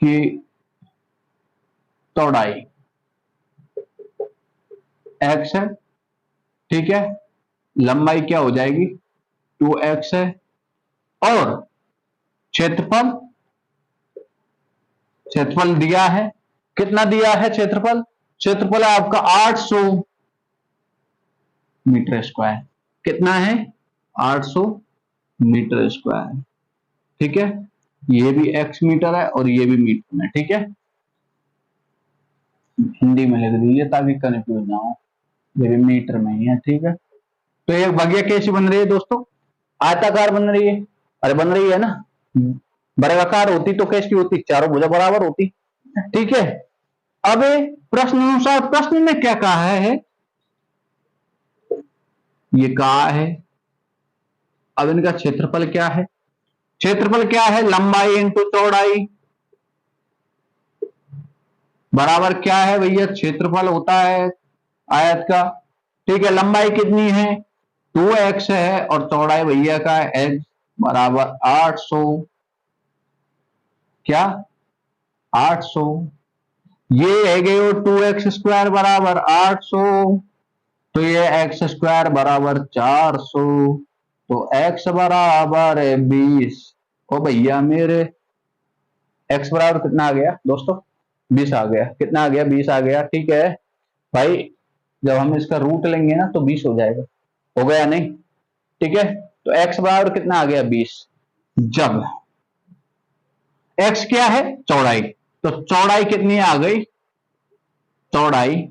की चौड़ाई x है, ठीक है। लंबाई क्या हो जाएगी, 2x है। और क्षेत्रफल, क्षेत्रफल दिया है, कितना दिया है क्षेत्रफल? क्षेत्रफल है आपका 800 मीटर स्क्वायर। कितना है? 800 मीटर स्क्वायर, ठीक है। ये भी x मीटर है और ये भी मीटर में, ठीक है। हिंदी में लिख दीजिए ताकि कंफ्यूज ना हो, ये भी मीटर में ही है, ठीक है। तो ये बगिया कैसी बन रही है दोस्तों? आयताकार बन रही है। अरे बन रही है ना, वर्गाकार होती तो कैसी होती? चारों भुजा बराबर होती, ठीक है। अब प्रश्न अनुसार, प्रश्न में क्या कहा है, ये कहा है। अब इनका क्षेत्रफल क्या है? क्षेत्रफल क्या है? लंबाई इंटू चौड़ाई बराबर क्या है भैया? क्षेत्रफल होता है आयत का, ठीक है। लंबाई कितनी है? 2x है और चौड़ाई भैया का है x, बराबर 800, क्या 800। ये है गए 2x स्क्वायर बराबर 800, तो ये एक्स स्क्वायर बराबर 400, तो x बराबर है 20। ओ भैया मेरे, x बराबर कितना आ गया दोस्तों? 20 आ गया। कितना आ गया? 20 आ गया, ठीक है भाई। जब हम इसका रूट लेंगे ना तो 20 हो जाएगा, हो गया नहीं? ठीक है, तो x बराबर कितना आ गया? 20। जब x क्या है? चौड़ाई, तो चौड़ाई कितनी आ गई? चौड़ाई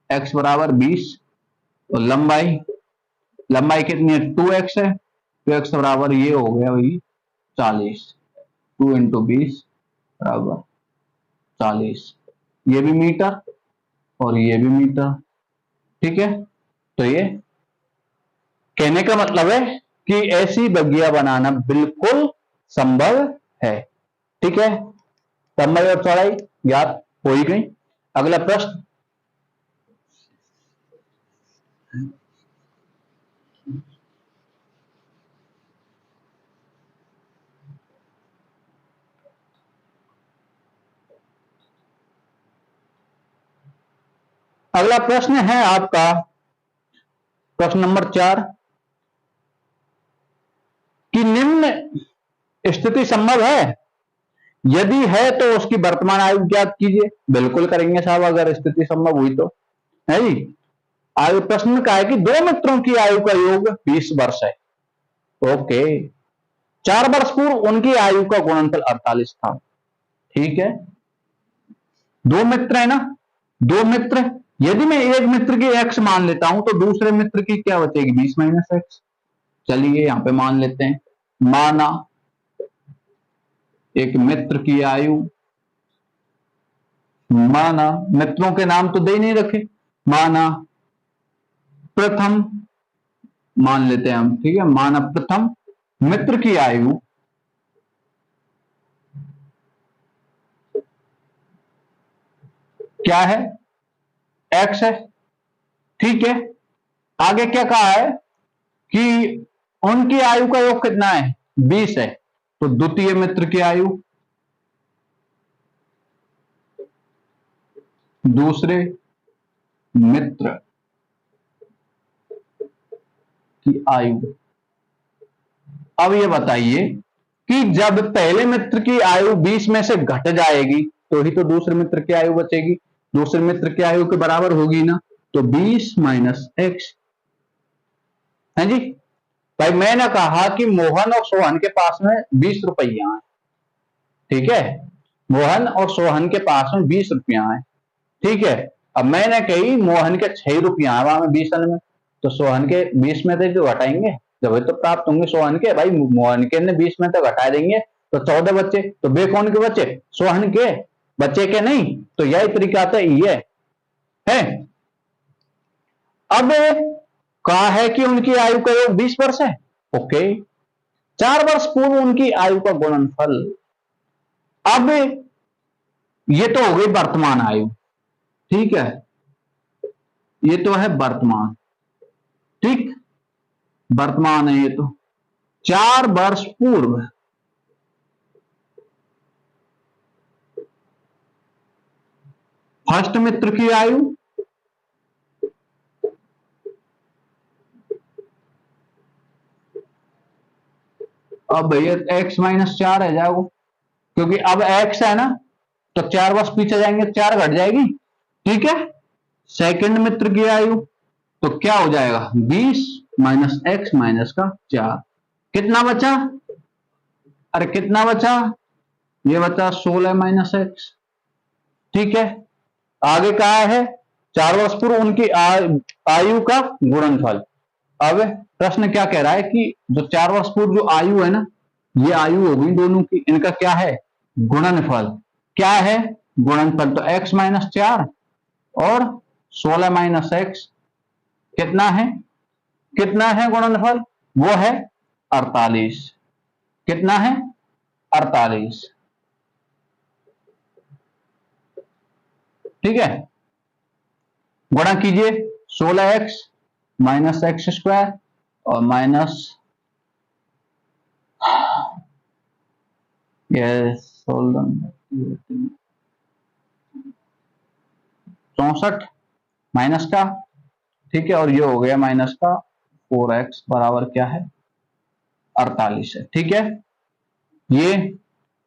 x बराबर 20, तो लंबाई, लंबाई कितनी है? 2x है, तो x बराबर ये हो गया भाई 40। 2 इंटू 20 बराबर 40। ये भी मीटर और ये भी मीटर, ठीक है। तो ये कहने का मतलब है कि ऐसी बगिया बनाना बिल्कुल संभव है, ठीक है। लंबाई और चौड़ाई ज्ञात हो ही गई। अगला प्रश्न, अगला प्रश्न है आपका प्रश्न नंबर 4 कि निम्न स्थिति संभव है? यदि है तो उसकी वर्तमान आयु ज्ञात कीजिए। बिल्कुल करेंगे साहब, अगर स्थिति संभव हुई तो, है जी। आयु, प्रश्न में कहा है कि दो मित्रों की आयु का योग 20 वर्ष है, ओके। 4 वर्ष पूर्व उनकी आयु का गुणनफल 48 था, ठीक है। दो मित्र है ना, दो मित्र, यदि मैं एक मित्र की x मान लेता हूं तो दूसरे मित्र की क्या बचेगी? 20 माइनस एक्स। चलिए यहां पे मान लेते हैं, माना एक मित्र की आयु, माना मित्रों के नाम तो दे नहीं रखे, माना प्रथम, मान लेते हैं हम, ठीक है, माना प्रथम मित्र की आयु क्या है, x है, ठीक है। आगे क्या कहा है कि उनकी आयु का योग कितना है, 20 है, तो द्वितीय मित्र की आयु, दूसरे मित्र की आयु। अब ये बताइए कि जब पहले मित्र की आयु 20 में से घट जाएगी तो ही तो दूसरे मित्र की आयु बचेगी, दूसरे मित्र की आयु के बराबर होगी ना, तो 20 माइनस एक्स है जी। भाई मैंने कहा कि मोहन और सोहन के पास में 20 रुपया है, ठीक है, मोहन और सोहन के पास में 20 रुपया है, ठीक है। अब मैंने कही मोहन के 6 रुपया है वहां में 20 में, तो सोहन के 20 में से जो घटाएंगे जब तो प्राप्त होंगे सोहन के, भाई मोहन के ने 20 में तो घटा देंगे तो 14 बच्चे, तो बे कौन के बच्चे, सोहन के बच्चे के नहीं, तो यही तरीका आता ये है। अब कहा है कि उनकी आयु का योग 20 वर्ष है, ओके, 4 वर्ष पूर्व उनकी आयु का गुणनफल। अब ये तो हो गई वर्तमान आयु, ठीक है, ये तो है वर्तमान, ठीक, वर्तमान है ये तो, 4 वर्ष पूर्व फर्स्ट मित्र की आयु, अब भैया x माइनस 4 है जाओ, क्योंकि अब x है ना, तो 4 वर्ष पीछे जाएंगे 4 घट जाएगी, ठीक है। सेकंड मित्र की आयु तो क्या हो जाएगा, 20 माइनस एक्स माइनस का 4, कितना बचा, अरे कितना बचा, ये बचा 16 माइनस एक्स, ठीक है। आगे कहा है 4 वर्ष पूर्व उनकी आयु का गुणनफल। अब प्रश्न क्या कह रहा है कि जो 4 वर्ष पूर्व जो आयु है ना, ये आयु होगी दोनों की, इनका क्या है, गुणनफल, क्या है गुणनफल, तो x माइनस 4 और 16 माइनस एक्स कितना है, कितना है गुणनफल, वो है 48, कितना है 48, ठीक है। गुणा कीजिए 16x माइनस एक्स स्क्वायर और माइनस 64 माइनस का, ठीक है, और ये हो गया माइनस का 4x बराबर क्या है 48 है, ठीक है। ये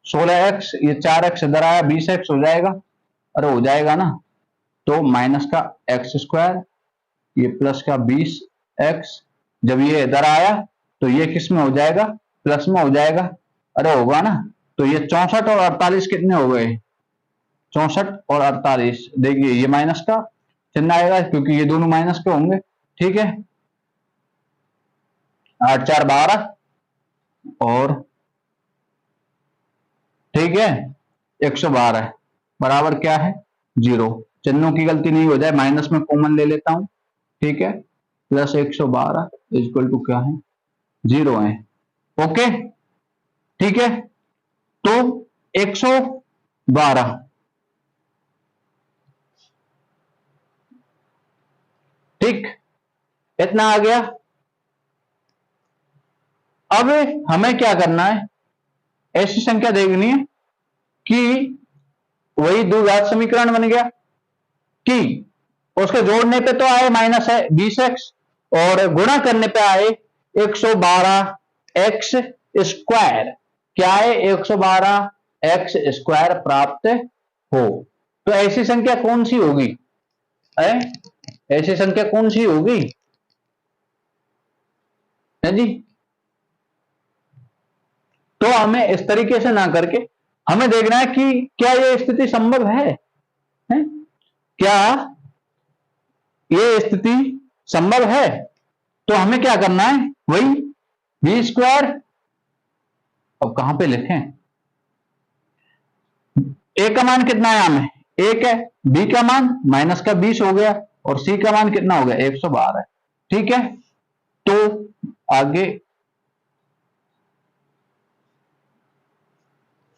16x, ये 4x इधर आया 20x हो जाएगा, अरे हो जाएगा ना, तो माइनस का एक्स स्क्वायर, ये प्लस का 20x, जब ये इधर आया तो ये किस में हो जाएगा, प्लस में हो जाएगा, अरे होगा ना, तो ये 64 और 48 कितने हो गए, 64 और 48, देखिए ये माइनस का चिन्ह आएगा क्योंकि ये दोनों माइनस के होंगे, ठीक है। 8 4 12 और ठीक है 112 बराबर क्या है 0, चिन्हों की गलती नहीं हो जाए, माइनस में कॉमन ले लेता हूं, ठीक है, प्लस 112 इक्वल टू क्या है 0 है, ओके, ठीक है। तो 112, ठीक, इतना आ गया। अब हमें क्या करना है, ऐसी संख्या देखनी है कि वही द्विघात समीकरण बन गया कि उसके जोड़ने पे तो आए माइनस है 20x और गुणा करने पे आए 112x स्क्वायर, क्या है 112x स्क्वायर प्राप्त हो, तो ऐसी संख्या कौन सी होगी, ऐसी संख्या कौन सी होगी, है जी। तो हमें इस तरीके से ना करके हमें देखना है कि क्या यह स्थिति संभव है? क्या ये स्थिति संभव है, तो हमें क्या करना है, वही बी स्क्वायर, अब कहां पे लिखें, ए का मान कितना है, हमें 1 है, बी का मान माइनस का 20 हो गया, और सी का मान कितना हो गया 112। ठीक है, तो आगे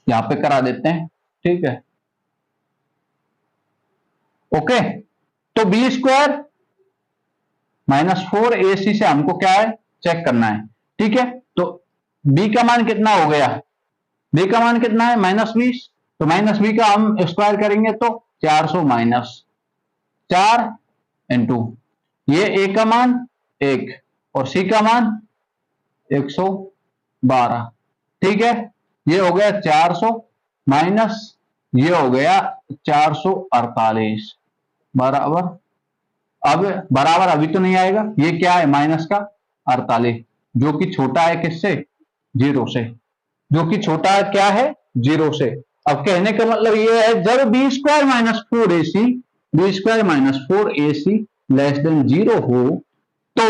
यहां पे करा देते हैं। ठीक है, ओके। तो बी स्क्वायर -4ac से हमको क्या है चेक करना है। ठीक है, तो b का मान कितना हो गया, b का मान कितना है -20, तो -20 का हम स्क्वायर करेंगे तो 400 माइनस 4 इंटू ये a का मान 1 और c का मान 112। ठीक है, ये हो गया 400 माइनस ये हो गया 448 बराबर, अब बराबर अभी तो नहीं आएगा, ये क्या है माइनस का 48 जो कि छोटा है किससे 0 से, जो कि छोटा है क्या है 0 से। अब कहने का मतलब ये है जब B square -4ac less than 0 हो तो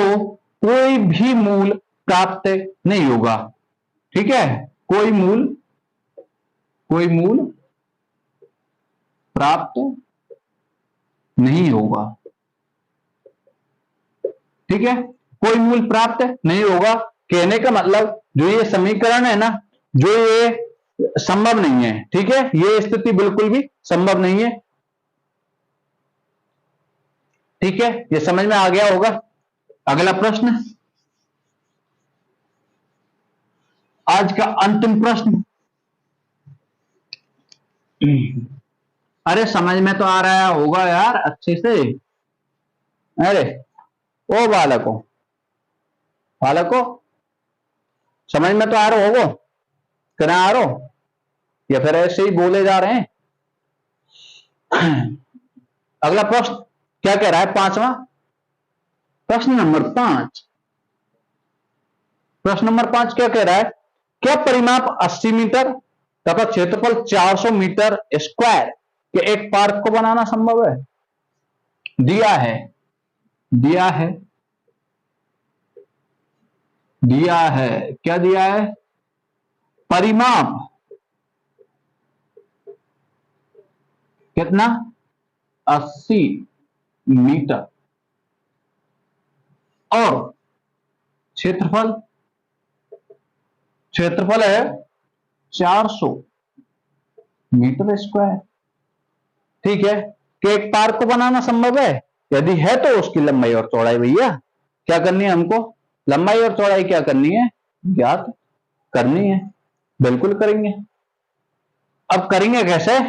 कोई भी मूल प्राप्त नहीं होगा। ठीक है, कोई मूल प्राप्त नहीं होगा। ठीक है, कोई मूल प्राप्त नहीं होगा, कहने का मतलब जो ये समीकरण है ना, जो ये संभव नहीं है। ठीक है, ये स्थिति बिल्कुल भी संभव नहीं है। ठीक है, ये समझ में आ गया होगा। अगला प्रश्न, आज का अंतिम प्रश्न। अरे समझ में तो आ रहा होगा यार अच्छे से। अरे ओ बालको समझ में तो आ रहा होगो कि ना आ रहा, या फिर ऐसे ही बोले जा रहे हैं। अगला प्रश्न क्या कह रहा है, पांचवा प्रश्न नंबर 5। प्रश्न नंबर 5 क्या कह रहा है, क्या परिमाप 80 मीटर तथा क्षेत्रफल 400 मीटर स्क्वायर के एक पार्क को बनाना संभव है। दिया है क्या दिया है, परिमाप कितना 80 मीटर और क्षेत्रफल है 400 मीटर स्क्वायर। ठीक है, कि एक पार्क को बनाना संभव है, यदि है तो उसकी लंबाई और चौड़ाई भैया क्या करनी है हमको, लंबाई और चौड़ाई क्या करनी है ज्ञात करनी है। बिल्कुल करेंगे। अब करेंगे कैसे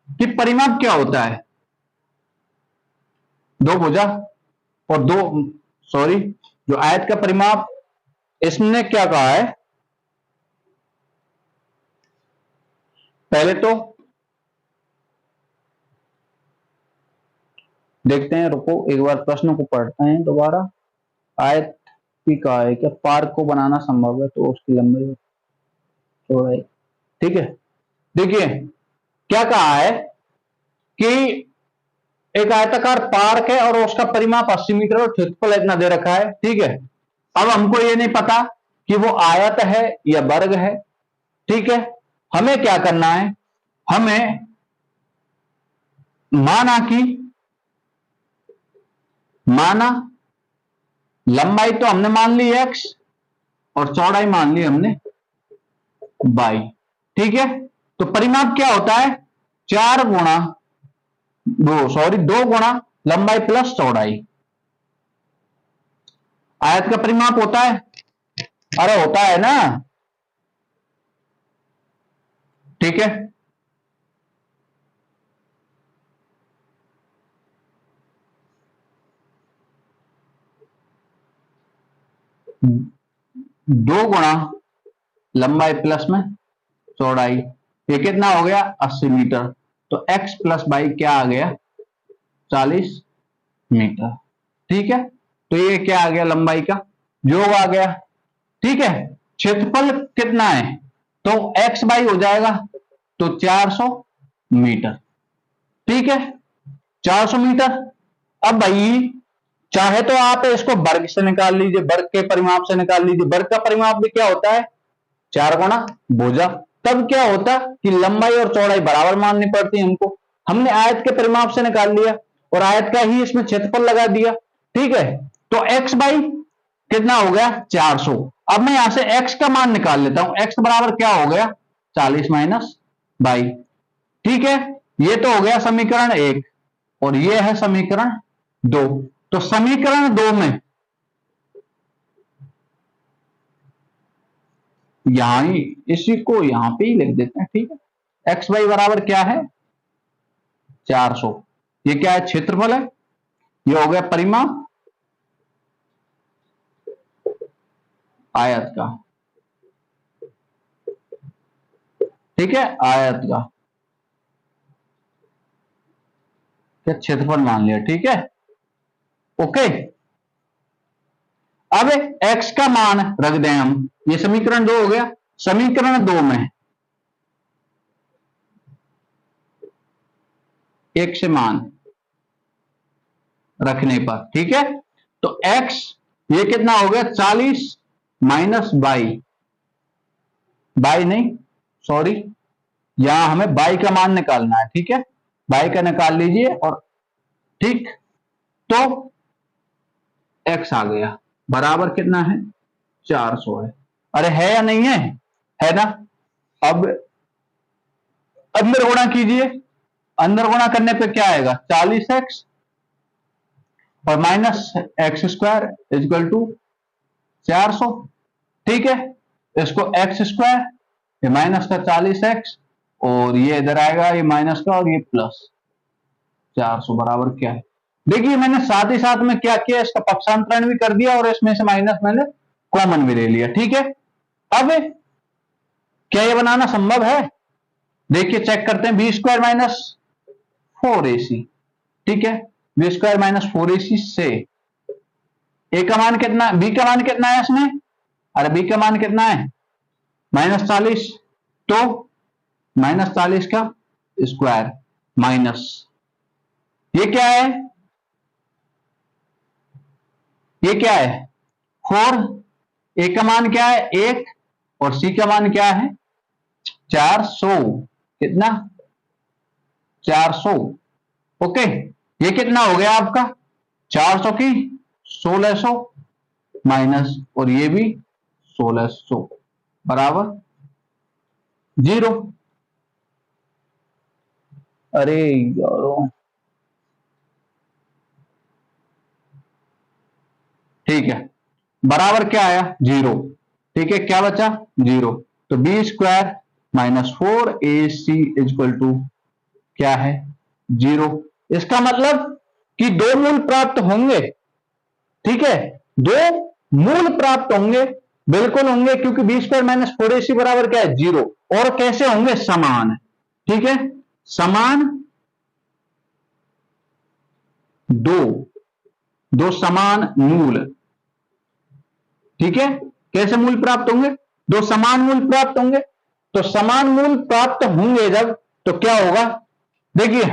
कि परिमाप क्या होता है, दो भुजा और दो सॉरी जो आयत का परिमाप, इसने क्या कहा है, पहले तो देखते हैं, रुको एक बार प्रश्न को पढ़ते हैं दोबारा। आयत की कहा है कि पार्क को बनाना संभव है तो उसकी लंबाई चौड़ाई। ठीक है, देखिए क्या कहा है कि एक आयताकार पार्क है और उसका परिमाप 80 मीटर और क्षेत्रफल इतना दे रखा है। ठीक है, अब हमको ये नहीं पता कि वो आयत है या वर्ग है। ठीक है, हमें क्या करना है, हमें माना लंबाई तो हमने मान ली x और चौड़ाई मान ली हमने y। ठीक है, तो परिमाप क्या होता है 2 गुणा लंबाई प्लस चौड़ाई। आयत का परिमाप होता है, अरे होता है ना। ठीक है, दो गुणा लंबाई प्लस में चौड़ाई, ये कितना हो गया 80 मीटर, तो x प्लस वाई क्या आ गया 40 मीटर। ठीक है, तो ये क्या आ गया लंबाई का योग आ गया। ठीक है, क्षेत्रफल कितना है तो x बाई हो जाएगा तो 400 मीटर। ठीक है, 400 मीटर। अब भाई चाहे तो आप इसको वर्ग से निकाल लीजिए, वर्ग के परिमाप से निकाल लीजिए। वर्ग का परिमाप भी क्या होता है 4 गुणा भुजा। तब क्या होता कि लंबाई और चौड़ाई बराबर माननी पड़ती है हमको। हमने आयत के परिमाप से निकाल लिया और आयत का ही इसमें क्षेत्रफल लगा दिया। ठीक है, तो x बाई कितना हो गया 400। अब मैं यहां से x का मान निकाल लेता हूं। x बराबर क्या हो गया 40 माइनस बाई। ठीक है, ये तो हो गया समीकरण 1 और ये है समीकरण 2। तो समीकरण 2 में यहां ही इसी को यहां पे ही लिख देते हैं। ठीक है, x बाई बराबर क्या है 400। ये क्या है क्षेत्रफल है, ये हो गया परिमाप आयत का। ठीक है, आयत का क्षेत्रफल मान लिया। ठीक है, ओके। अब x का मान रख दें हम, ये समीकरण 2 हो गया। समीकरण 2 में x से मान रखने पर, ठीक है, तो x ये कितना हो गया 40 माइनस बाई, बाई नहीं सॉरी, यहां हमें बाई का मान निकालना है। ठीक है, बाई का निकाल लीजिए और ठीक, तो x आ गया बराबर कितना है 400 है। अरे है या नहीं है, है ना। अब अंदर गुणा कीजिए, अंदर गुणा करने पे क्या आएगा 40x और minus X square is equal to 400। ठीक है, इसको एक्स स्क्वायर, ये माइनस का 40x और ये इधर आएगा ये माइनस का और ये प्लस 400 बराबर क्या है। देखिए मैंने साथ ही साथ में क्या किया, इसका पक्षांतरण भी कर दिया और इसमें से माइनस मैंने कॉमन भी ले लिया। ठीक है, अब क्या ये बनाना संभव है, देखिए चेक करते हैं। बी स्क्वायर माइनस 4ac, ठीक है, बी स्क्वायर माइनस 4ac से ए का मान कितना, बी का मान कितना है इसमें, अरे बी का मान कितना है -40, तो -40 का स्क्वायर माइनस ये क्या है, ये क्या है 4, ए का मान क्या है 1 और सी का मान क्या है 400, कितना 400। ओके, ये कितना हो गया आपका 400 की 1600 माइनस और ये भी 1600 बराबर 0। अरे यार, ठीक है, बराबर क्या आया 0। ठीक है, क्या बचा 0, तो B square minus 4ac is equal to क्या है 0। इसका मतलब कि दो मूल प्राप्त होंगे। ठीक है, दो मूल प्राप्त होंगे, बिल्कुल होंगे, क्योंकि बी स्क्वायर माइनस 4ac बराबर क्या है 0। और कैसे होंगे समान। ठीक है, समान दो समान मूल। ठीक है, कैसे मूल प्राप्त होंगे, दो समान मूल प्राप्त होंगे। तो समान मूल प्राप्त होंगे जब, तो क्या होगा, देखिए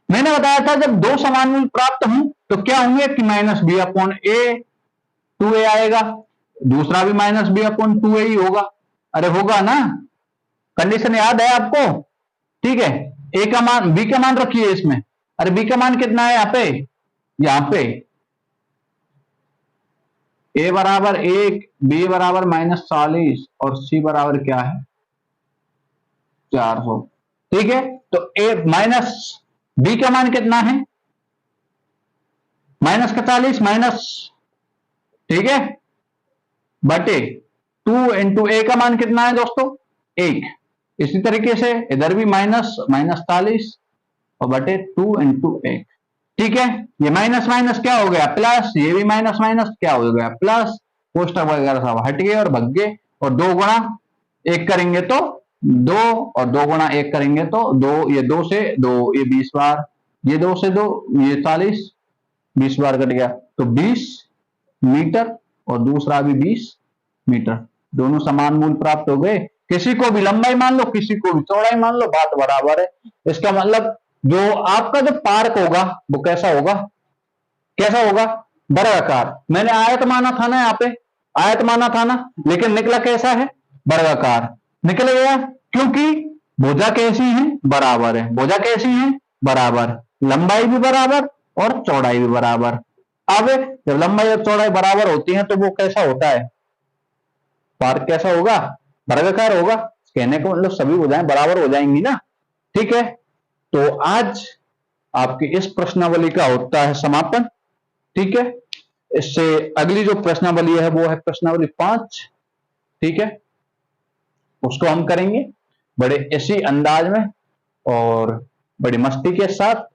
मैंने बताया था जब दो समान मूल प्राप्त हों तो क्या होंगे कि माइनस बी अपॉन ए 2a आएगा, दूसरा भी माइनस बी अपॉन 2a ही होगा। अरे होगा ना, कंडीशन याद है आपको। ठीक है, ए का मान बी का मान रखिए इसमें, अरे बी का मान कितना है यहां पे ए बराबर 1, बी बराबर -40 और सी बराबर क्या है 400। ठीक है, तो ए माइनस बी का मान कितना है -40 माइनस, ठीक है, बटे 2 इंटू ए का मान कितना है दोस्तों 1। इसी तरीके से इधर भी -40 और बटे 2 इंटू 1। ठीक है, ये माइनस माइनस क्या हो गया प्लस, ये भी माइनस माइनस क्या हो गया प्लस, कोष्टक वगैरह सब हट गए और भग गए। और 2 गुणा 1 करेंगे तो 2 और 2 गुणा 1 करेंगे तो 2, ये 2 से 2 ये 20 बार, ये 2 से 2 ये 40, 20 बार कट गया तो 20 मीटर और दूसरा भी 20 मीटर, दोनों समान मूल प्राप्त हो गए। किसी को भी लंबाई मान लो, किसी को भी चौड़ाई मान लो, बात बराबर है। इसका मतलब जो आपका जो पार्क होगा वो कैसा होगा, कैसा होगा वर्गाकार। मैंने आयत माना था ना, यहाँ पे आयत माना था ना, लेकिन निकला कैसा है वर्गाकार निकल गया, क्योंकि भुजा कैसी है बराबर है, भुजा कैसी है बराबर। लंबाई भी बराबर और चौड़ाई भी बराबर। अब जब लंबाई और चौड़ाई बराबर होती है तो वो कैसा होता है, पार्क कैसा होगा, वर्गाकार होगा। कहने का मतलब सभी भुजाएं बराबर हो जाएंगी ना। ठीक है, तो आज आपकी इस प्रश्नावली का होता है समापन। ठीक है, इससे अगली जो प्रश्नावली है वो है प्रश्नावली 5। ठीक है, उसको हम करेंगे बड़े इसी अंदाज में और बड़ी मस्ती के साथ,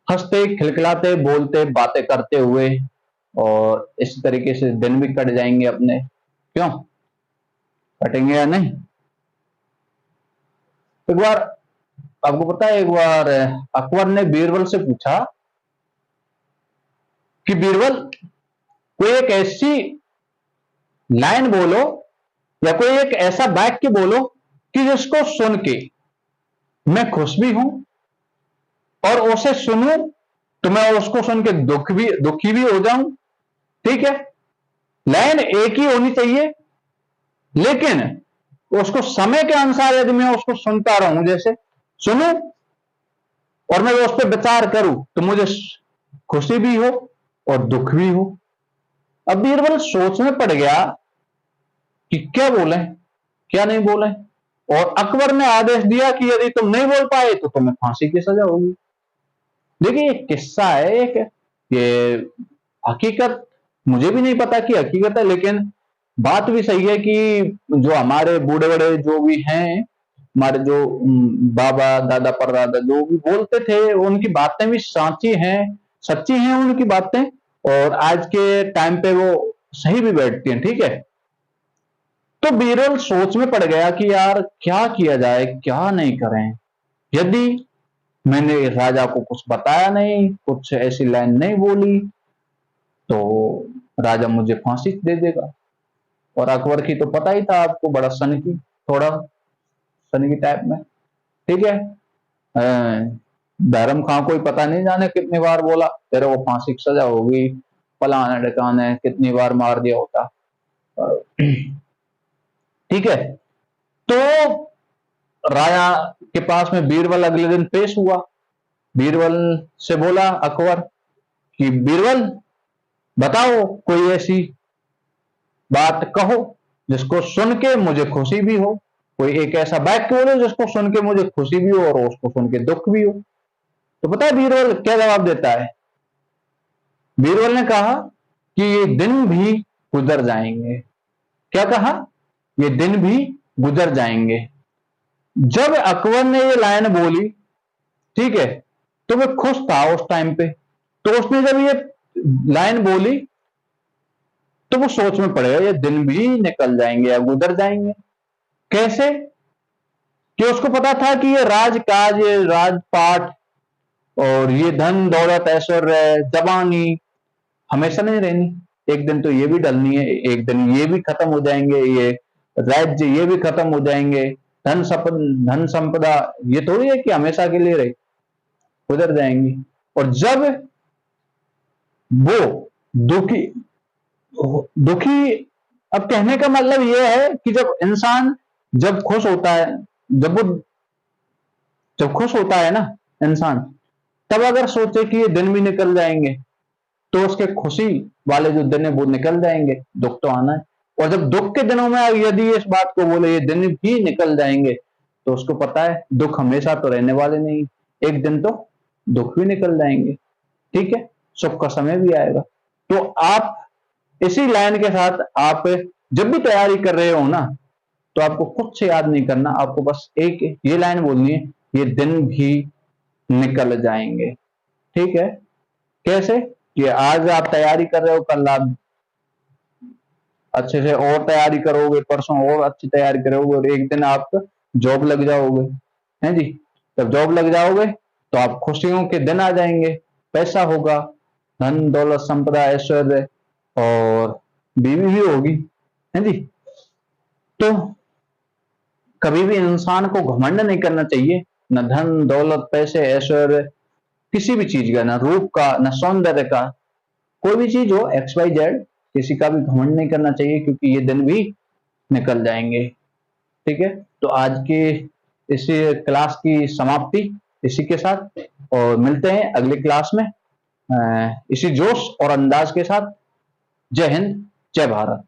हंसते खिलखिलाते बोलते बातें करते हुए, और इस तरीके से दिन भी कट जाएंगे अपने। क्यों कटेंगे या नहीं? एक बार आपको पता है, एक बार अकबर ने बीरबल से पूछा कि बीरबल, कोई एक ऐसी लाइन बोलो या कोई एक ऐसा वाक्य बोलो कि जिसको सुन के मैं खुश भी हूं, और उसे सुनूं तो मैं उसको सुन के दुखी भी हो जाऊं। ठीक है, लाइन एक ही होनी चाहिए, लेकिन उसको समय के अनुसार यदि मैं उसको सुनता रहूं, जैसे सुनूं और मैं उस पर विचार करूं तो मुझे खुशी भी हो और दुख भी हो। अब बीरबल सोच में पड़ गया कि क्या बोले क्या नहीं बोले, और अकबर ने आदेश दिया कि यदि तुम नहीं बोल पाए तो तुम्हें फांसी की सजा होगी। देखिए, एक किस्सा है एक, ये हकीकत मुझे भी नहीं पता कि हकीकत है, लेकिन बात भी सही है कि जो हमारे बूढ़े बड़े जो भी हैं, हमारे जो बाबा दादा परदादा जो भी बोलते थे, उनकी बातें भी साची हैं, सच्ची हैं उनकी बातें, और आज के टाइम पे वो सही भी बैठती हैं। ठीक है, तो बीरबल सोच में पड़ गया कि यार क्या किया जाए क्या नहीं करें, यदि मैंने राजा को कुछ बताया नहीं, कुछ ऐसी लाइन नहीं बोली, तो राजा मुझे फांसी दे देगा। और अकबर की तो पता ही था आपको, बड़ा सनकी, थोड़ा सनकी टाइप में। ठीक है, धर्म खां कोई पता नहीं जाने कितनी बार बोला तेरे को फांसी की सजा होगी, फलाने ढकाने कितनी बार मार दिया होता। ठीक है, तो राजा के पास में बीरबल अगले दिन पेश हुआ। बीरबल से बोला अकबर कि बीरबल बताओ कोई ऐसी बात कहो जिसको सुन के मुझे खुशी भी हो, कोई एक ऐसा वाक्य बोलो जिसको सुन के मुझे खुशी भी हो और उसको सुन के दुख भी हो। तो पता है बीरबल क्या जवाब देता है? बीरबल ने कहा कि ये दिन भी गुजर जाएंगे। क्या कहा? ये दिन भी गुजर जाएंगे। जब अकबर ने ये लाइन बोली, ठीक है, तो वह खुश था उस टाइम पे, तो उसने जब ये लाइन बोली तो वो सोच में पड़ेगा ये दिन भी निकल जाएंगे या गुजर जाएंगे। कैसे? कि उसको पता था कि ये राजकाज, ये राजपाट और ये धन दौलत ऐश्वर्य जवानी हमेशा नहीं रहनी, एक दिन तो ये भी डलनी है, एक दिन ये भी खत्म हो जाएंगे, ये राज्य ये भी खत्म हो जाएंगे, धन संपदा ये थोड़ी है कि हमेशा के लिए रहे, गुजर जाएंगी। और जब वो दुखी दुखी अब कहने का मतलब यह है कि जब इंसान जब खुश होता है, जब खुश होता है ना इंसान, तब अगर सोचे कि ये दिन भी निकल जाएंगे तो उसके खुशी वाले जो दिन है वो निकल जाएंगे, दुख तो आना है। और जब दुख के दिनों में यदि इस बात को बोले ये दिन भी निकल जाएंगे, तो उसको पता है दुख हमेशा तो रहने वाले नहीं, एक दिन तो दुख भी निकल जाएंगे। ठीक है, सुख का समय भी आएगा। तो आप इसी लाइन के साथ आप जब भी तैयारी कर रहे हो ना, तो आपको खुद से याद नहीं करना, आपको बस एक ये लाइन बोलनी है, ये दिन भी निकल जाएंगे। ठीक है, कैसे? कि आज आप तैयारी कर रहे हो, कल आप अच्छे से और तैयारी करोगे, परसों और अच्छी तैयारी करोगे, और एक दिन आप जॉब लग जाओगे। हैं जी, जब जॉब लग जाओगे तो आप खुशियों के दिन आ जाएंगे, पैसा होगा, धन दौलत संपदा ऐश्वर्य और बीवी भी होगी। है जी, तो कभी भी इंसान को घमंड नहीं करना चाहिए, न धन दौलत पैसे ऐश्वर्य किसी भी चीज का, न रूप का न सौंदर्य का, कोई भी चीज हो XYZ, किसी का भी घमंड नहीं करना चाहिए, क्योंकि ये दिन भी निकल जाएंगे। ठीक है, तो आज के इस क्लास की समाप्ति इसी के साथ और मिलते हैं अगली क्लास में इसी जोश और अंदाज के साथ। जय हिंद, जय भारत।